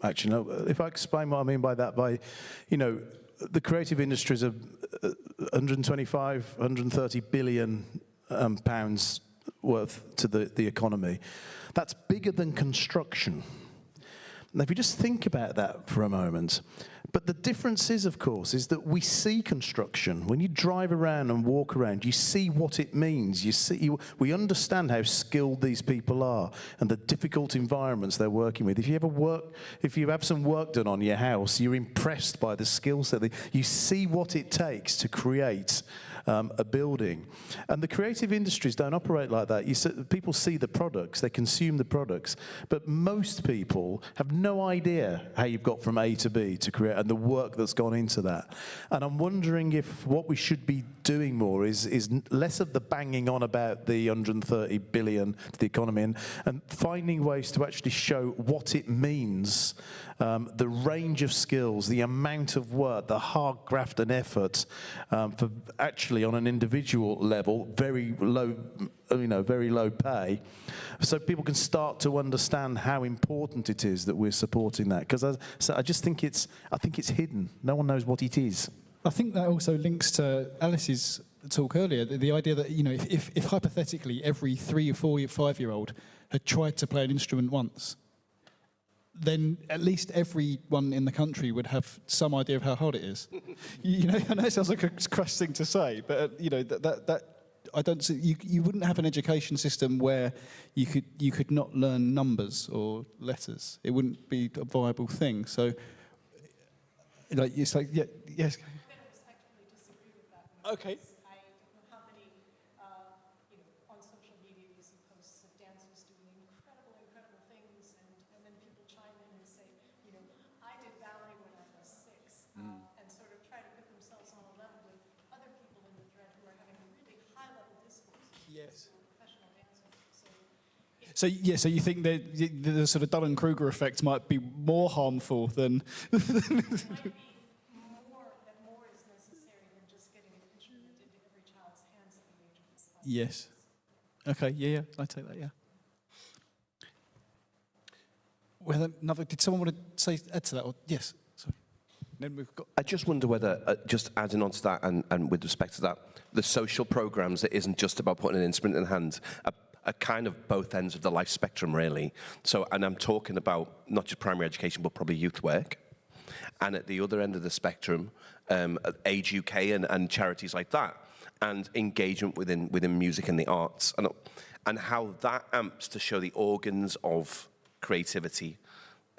I: Actually, no, if I explain what I mean by that, the creative industries are 125, 130 billion pounds worth to the economy. That's bigger than construction. Now, if you just think about that for a moment, but the difference is, of course, is that we see construction. When you drive around and walk around, you see what it means. We understand how skilled these people are and the difficult environments they're working with. If you have some work done on your house, you're impressed by the skill set. You see what it takes to create a building. And the creative industries don't operate like that. People see the products, they consume the products, but most people have no idea how you've got from A to B to create, and the work that's gone into that. And I'm wondering if what we should be doing more is less of the banging on about the 130 billion to the economy, and finding ways to actually show what it means, the range of skills, the amount of work, the hard graft and effort, for actually on an individual level, very low pay, so people can start to understand how important it is that we're supporting that. Because I just think it's hidden. No one knows what it is.
F: I think that also links to Alice's talk earlier, the idea that, if hypothetically every 3 or 4 or 5-year-old had tried to play an instrument once, then at least everyone in the country would have some idea of how hard it is. I know it sounds like a crass thing to say, but that I don't see. You wouldn't have an education system where you could not learn numbers or letters. It wouldn't be a viable thing. So, it's like, yes. Okay.
N: I don't know how many, on social media you see posts of dancers doing incredible things, and then people chime in and say, I did ballet when I was 6, and sort of try to put themselves on a level with other people in the thread who are having a really high-level discourse.
F: Yes.
N: Professional dancers.
F: So you think the sort of Dunning-Kruger effect might be more harmful than... Yes. Okay, yeah, I take that, yeah. Well, did someone want to add to that? Or, yes, sorry. Then we've got...
L: I just wonder whether, just adding on to that, and with respect to that, the social programs that isn't just about putting an instrument in hand, are kind of both ends of the life spectrum, really. So, and I'm talking about not just primary education, but probably youth work. And at the other end of the spectrum, Age UK and charities like that, and engagement within music and the arts, and how that amps to show the organs of creativity.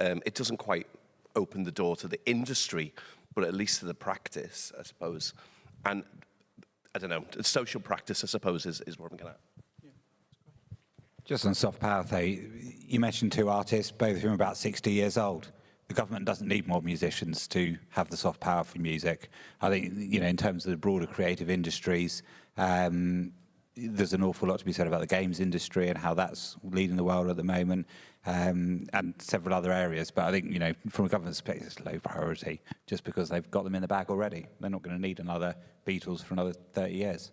L: It doesn't quite open the door to the industry, but at least to the practice, I suppose. And I don't know, social practice, I suppose, is what I'm getting at.
J: Just on soft power, though, you mentioned 2 artists, both of whom are about 60 years old. the government doesn't need more musicians to have the soft power for music. I think, you know, in terms of the broader creative industries, there's an awful lot to be said about the games industry and how that's leading the world at the moment, and several other areas. But I think, you know, from a government perspective, it's low priority just because they've got them in the bag already. They're not going to need another Beatles for another 30 years.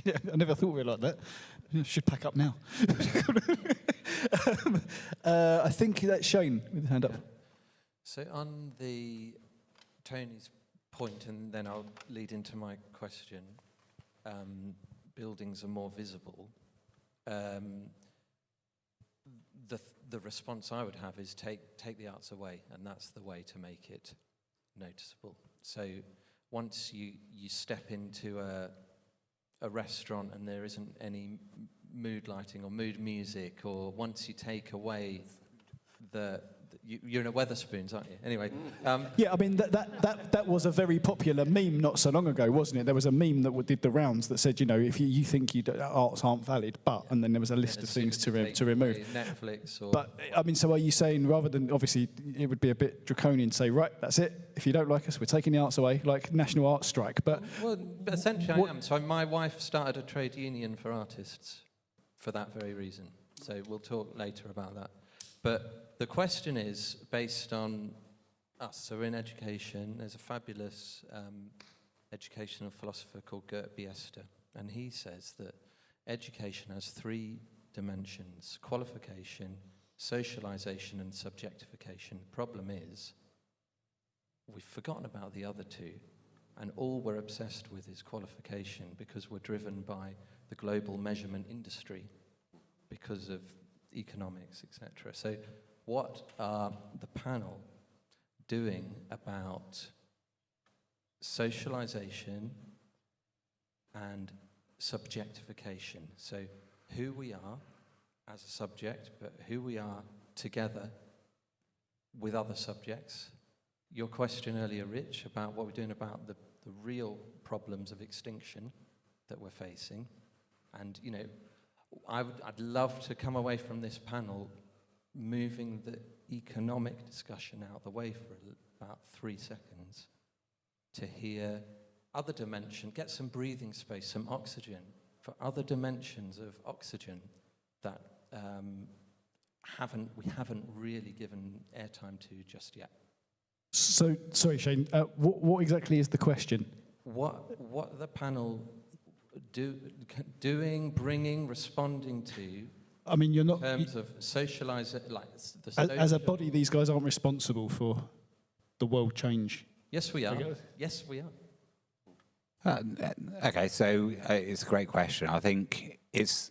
F: Yeah, I never thought of it like that. I should pack up now. I think that's Shane with his hand up.
O: So on the Tony's point, and then I'll lead into my question, buildings are more visible. The response I would have is take the arts away, and that's the way to make it noticeable. So once you step into a restaurant and there isn't any mood lighting or mood music, or once you take away you're in a Wetherspoons, aren't you? Anyway.
F: Yeah, I mean, that was a very popular meme not so long ago, wasn't it? There was a meme that did the rounds that said, you know, if you think arts aren't valid, but, and then there was a list of things to remove.
O: Netflix or...
F: But, I mean, so are you saying, rather than, obviously, it would be a bit draconian to say, right, that's it, if you don't like us, we're taking the arts away, like National Arts Strike, but...
O: Well, essentially I am. So my wife started a trade union for artists for that very reason. So we'll talk later about that. But the question is based on us. So we're in education. There's a fabulous educational philosopher called Gert Biester, and he says that education has 3 dimensions: qualification, socialization, and subjectification. The problem is we've forgotten about the other 2, and all we're obsessed with is qualification because we're driven by the global measurement industry because of economics, etc. So what are the panel doing about socialization and subjectification? So who we are as a subject, but who we are together with other subjects. Your question earlier, Rich, about what we're doing about the real problems of extinction that we're facing. And, you know, I'd love to come away from this panel moving the economic discussion out of the way for about 3 seconds to hear other dimension, get some breathing space, some oxygen for other dimensions of oxygen that we haven't really given airtime to just yet.
F: So, sorry, Shane, what exactly is the question?
O: What the panel doing, bringing, responding to?
F: I mean, you're not...
O: In terms of socialising, like...
F: As a body, these guys aren't responsible for the world change.
O: Yes, we are. Yes, we are.
J: Okay, so it's a great question. I think it's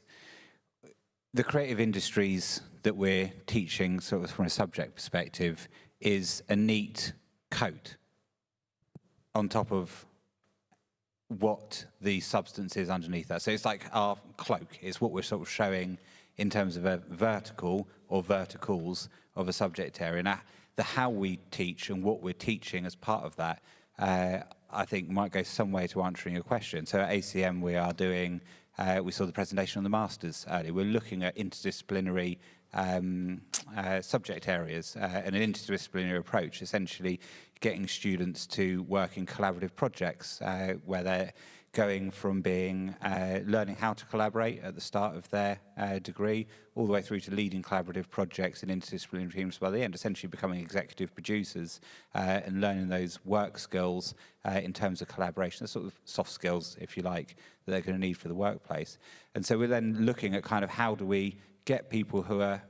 J: the creative industries that we're teaching, sort of from a subject perspective, is a neat coat on top of what the substance is underneath that. So it's like our cloak. It's what we're sort of showing in terms of a vertical or verticals of a subject area. Now, the how we teach and what we're teaching as part of that, I think might go some way to answering your question. So at ACM we are doing, we saw the presentation on the masters earlier. We're looking at interdisciplinary subject areas and an interdisciplinary approach, essentially getting students to work in collaborative projects where they're going from being learning how to collaborate at the start of their degree all the way through to leading collaborative projects in interdisciplinary teams by the end, essentially becoming executive producers and learning those work skills in terms of collaboration, the sort of soft skills, if you like, that they're going to need for the workplace. And so we're then looking at kind of how do we get people who are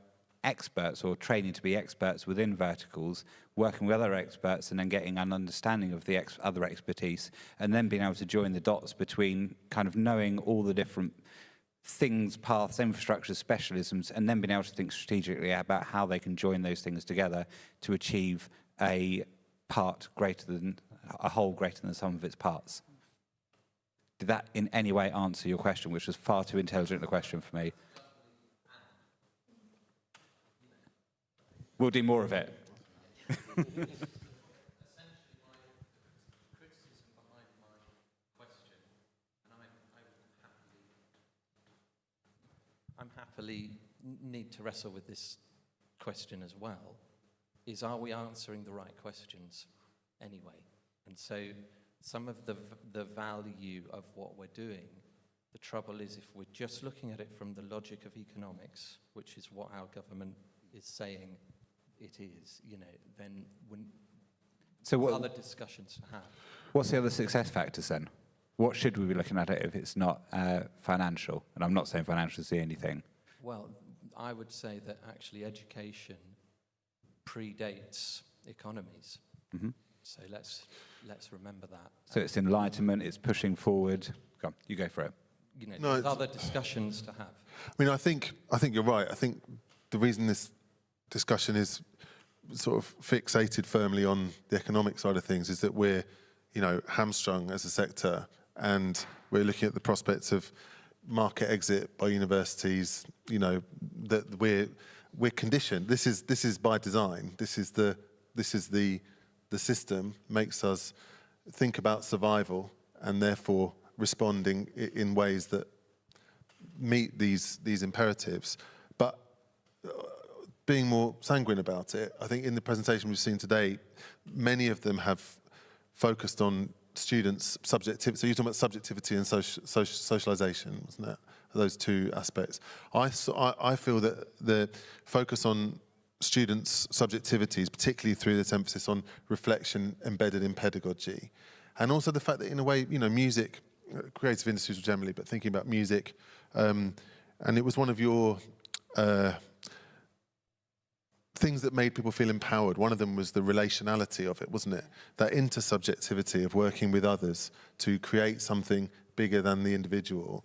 J: experts or training to be experts within verticals, working with other experts and then getting an understanding of the other expertise, and then being able to join the dots between kind of knowing all the different things, paths, infrastructures, specialisms, and then being able to think strategically about how they can join those things together to achieve a whole greater than the sum of its parts. Did that in any way answer your question, which was far too intelligent a question for me? We'll do more of it.
O: Essentially, my criticism behind my question, and I'm happily need to wrestle with this question as well, is, are we answering the right questions anyway? And so some of the value of what we're doing, the trouble is if we're just looking at it from the logic of economics, which is what our government is saying it is, then other discussions to have.
J: What's the other success factors then? What should we be looking at it if it's not financial? And I'm not saying financial is the only thing.
O: Well, I would say that actually education predates economies.
J: Mm-hmm.
O: So let's remember that.
J: So it's enlightenment, it's pushing forward. Come on, you go for it.
O: There's other discussions to have.
G: I mean, I think you're right. I think the reason this discussion is sort of fixated firmly on the economic side of things is that we're, hamstrung as a sector, and we're looking at the prospects of market exit by universities. That we're conditioned. This is by design. This is the system makes us think about survival and therefore responding in ways that meet these imperatives. But being more sanguine about it, I think in the presentation we've seen today, many of them have focused on students' subjectivity. So you're talking about subjectivity and socialization, wasn't it? Those two aspects. I feel that the focus on students' subjectivities, particularly through this emphasis on reflection embedded in pedagogy, and also the fact that in a way, music, creative industries generally, but thinking about music, and it was one of your things that made people feel empowered. One of them was the relationality of it, wasn't it? That intersubjectivity of working with others to create something bigger than the individual,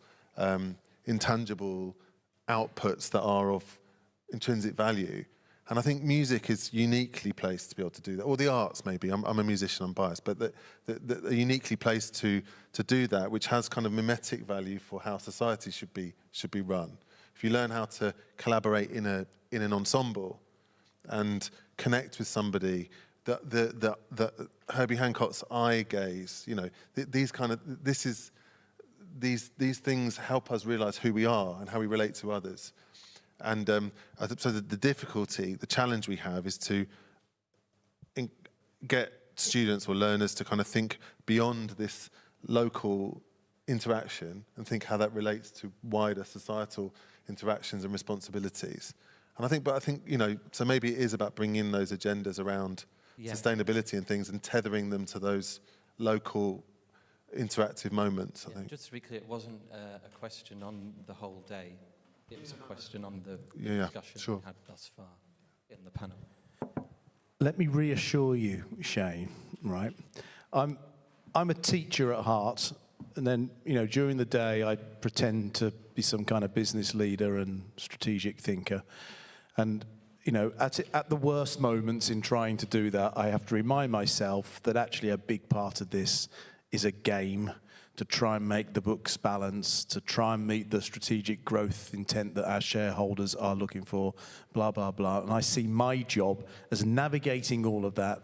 G: intangible outputs that are of intrinsic value. And I think music is uniquely placed to be able to do that, or the arts maybe. I'm a musician, I'm biased, but that are uniquely placed to do that, which has kind of mimetic value for how society should be run. If you learn how to collaborate in an ensemble and connect with somebody, that Herbie Hancock's eye gaze, these things help us realize who we are and how we relate to others. And so the difficulty, the challenge we have is to get students or learners to kind of think beyond this local interaction and think how that relates to wider societal interactions and responsibilities. And I think, so maybe it is about bringing in those agendas around sustainability and things and tethering them to those local interactive moments, I think.
O: Just to be clear, it wasn't a question on the whole day. It was a question on the discussion we had thus far in the panel.
I: Let me reassure you, Shane, right? I'm a teacher at heart, and then, during the day I pretend to be some kind of business leader and strategic thinker. And, at the worst moments in trying to do that, I have to remind myself that actually a big part of this is a game to try and make the books balance, to try and meet the strategic growth intent that our shareholders are looking for, blah, blah, blah. And I see my job as navigating all of that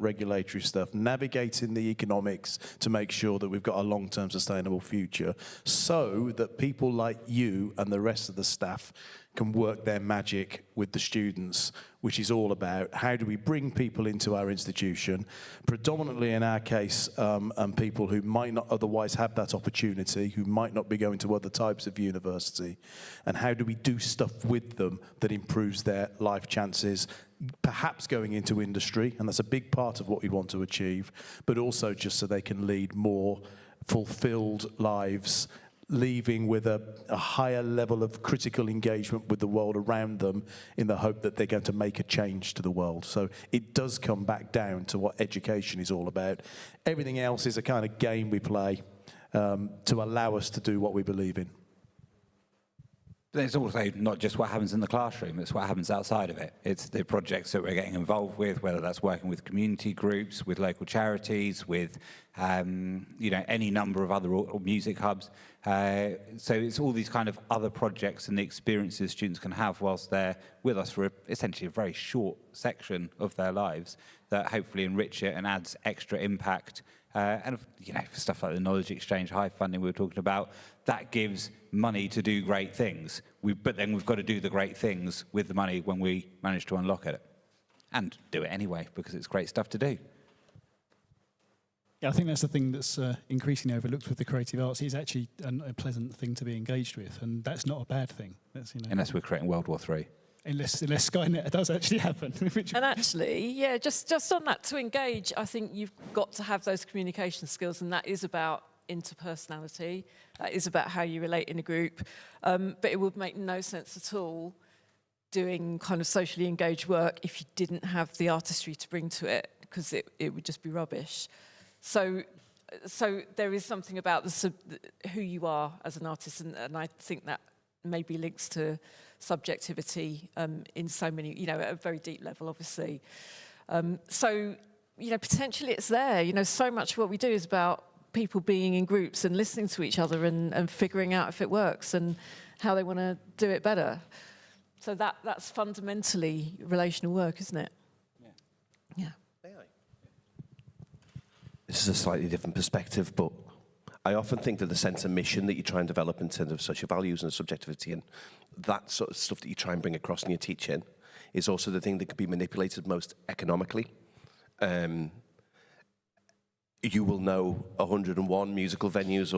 I: regulatory stuff, navigating the economics to make sure that we've got a long-term sustainable future, so that people like you and the rest of the staff can work their magic with the students, which is all about how do we bring people into our institution, predominantly in our case, and people who might not otherwise have that opportunity, who might not be going to other types of university, and how do we do stuff with them that improves their life chances, perhaps going into industry, and that's a big part of what we want to achieve, but also just so they can lead more fulfilled lives, leaving with a higher level of critical engagement with the world around them in the hope that they're going to make a change to the world. So it does come back down to what education is all about. Everything else is a kind of game we play to allow us to do what we believe in.
J: It's also not just what happens in the classroom, it's what happens outside of it. It's the projects that we're getting involved with, whether that's working with community groups, with local charities, with any number of other music hubs. So it's all these kind of other projects and the experiences students can have whilst they're with us for essentially a very short section of their lives that hopefully enrich it and adds extra impact. And stuff like the knowledge exchange, high funding we were talking about, that gives money to do great things. But then we've got to do the great things with the money when we manage to unlock it. and do it anyway because it's great stuff to do.
F: Yeah, I think that's the thing that's increasingly overlooked with the creative arts. It's actually a pleasant thing to be engaged with, and that's not a bad thing. That's,
J: Unless we're creating World War III.
F: Unless Skynet does actually happen.
H: And actually, yeah, just on that, to engage, I think you've got to have those communication skills, and that is about interpersonality. That is about how you relate in a group. But it would make no sense at all doing kind of socially engaged work if you didn't have the artistry to bring to it, because it would just be rubbish. So there is something about who you are as an artist, and I think that maybe links to subjectivity in so many, at a very deep level, obviously. So, potentially it's there. So much of what we do is about people being in groups and listening to each other and figuring out if it works and how they want to do it better. So that's fundamentally relational work, isn't it? Yeah.
L: This is a slightly different perspective, but I often think that the sense of mission that you try and develop in terms of social values and subjectivity and that sort of stuff that you try and bring across in your teaching is also the thing that can be manipulated most economically. You will know 101 musical venues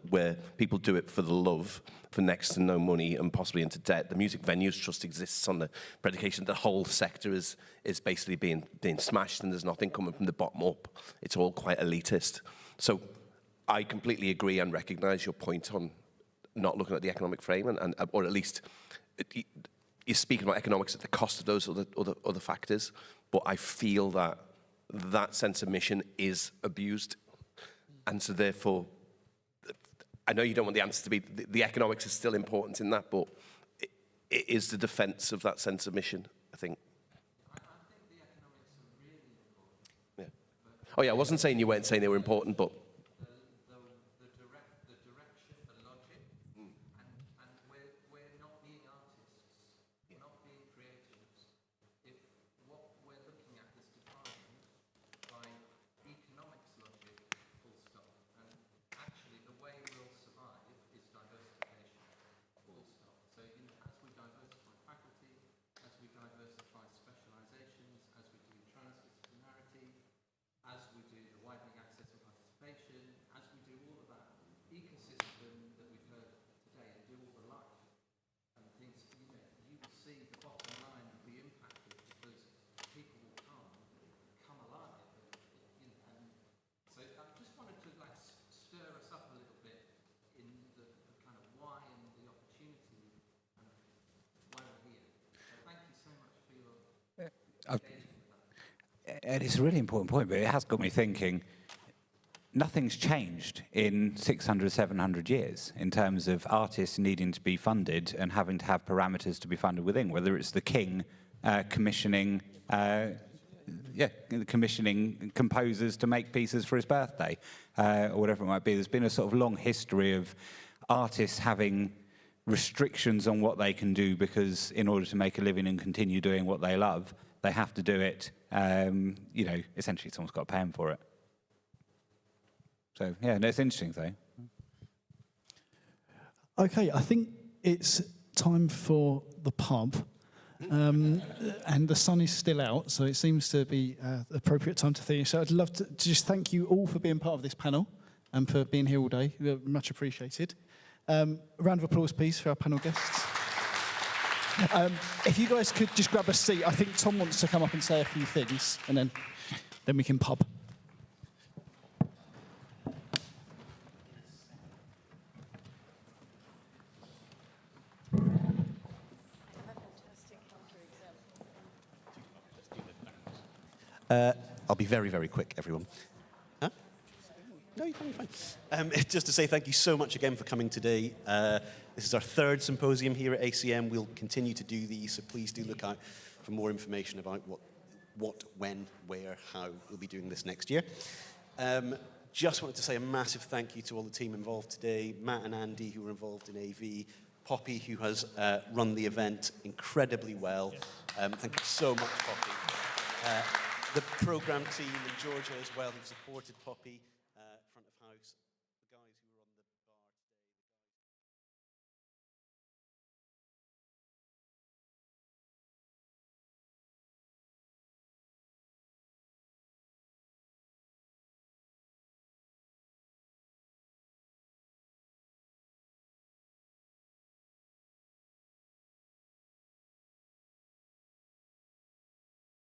L: where people do it for the love, for next to no money and possibly into debt. The Music Venues Trust exists on the predication that the whole sector is basically being smashed and there's nothing coming from the bottom up. It's all quite elitist. So I completely agree and recognise your point on not looking at the economic frame, or at least you're speaking about economics at the cost of those other factors. But I feel that sense of mission is abused, and so therefore, I know you don't want the answer to be the economics is still important in that, but it is the defence of that sense of mission, I think.
O: I think the economics are really important.
L: Yeah. Oh yeah, I wasn't saying you weren't saying they were important, but
O: the direction, the logic, and we're not being artists, we're not being creatives. If what we're looking at is defined by economics logic, full stop, and actually the way we'll survive is diversification, full stop. So as we diversify faculty, as we diversify specialisations, as we do transdisciplinarity, as we do the widening access and participation, as we do all of that ecosystem that we've heard today, and do all the life and things, you will see the bottom line will be impacted because people will come alive. And so I just wanted to stir us up a little bit in the kind of why and the opportunity and why we're here. So thank you so much for your engagement with that.
J: It is a really important point, but it has got me thinking. Nothing's changed in 600, 700 years in terms of artists needing to be funded and having to have parameters to be funded within, whether it's the king commissioning composers to make pieces for his birthday, or whatever it might be. There's been a sort of long history of artists having restrictions on what they can do because in order to make a living and continue doing what they love, they have to do it, essentially someone's got to pay them for it. So, yeah, no, it's interesting, though.
F: Okay, I think it's time for the pub. And the sun is still out, so it seems to be the appropriate time to finish. So I'd love to just thank you all for being part of this panel and for being here all day. Much appreciated. Round of applause, please, for our panel guests. If you guys could just grab a seat, I think Tom wants to come up and say a few things, and then we can pub.
P: I'll be very, very quick, everyone. Huh? No, you're fine. Just to say thank you so much again for coming today. This is our third symposium here at ACM. We'll continue to do these, so please do look out for more information about what, when, where, how we'll be doing this next year. Just wanted to say a massive thank you to all the team involved today, Matt and Andy, who were involved in AV, Poppy, who has run the event incredibly well. Thank you so much, Poppy. The programme team and Georgia as well, who've supported Poppy, front of house.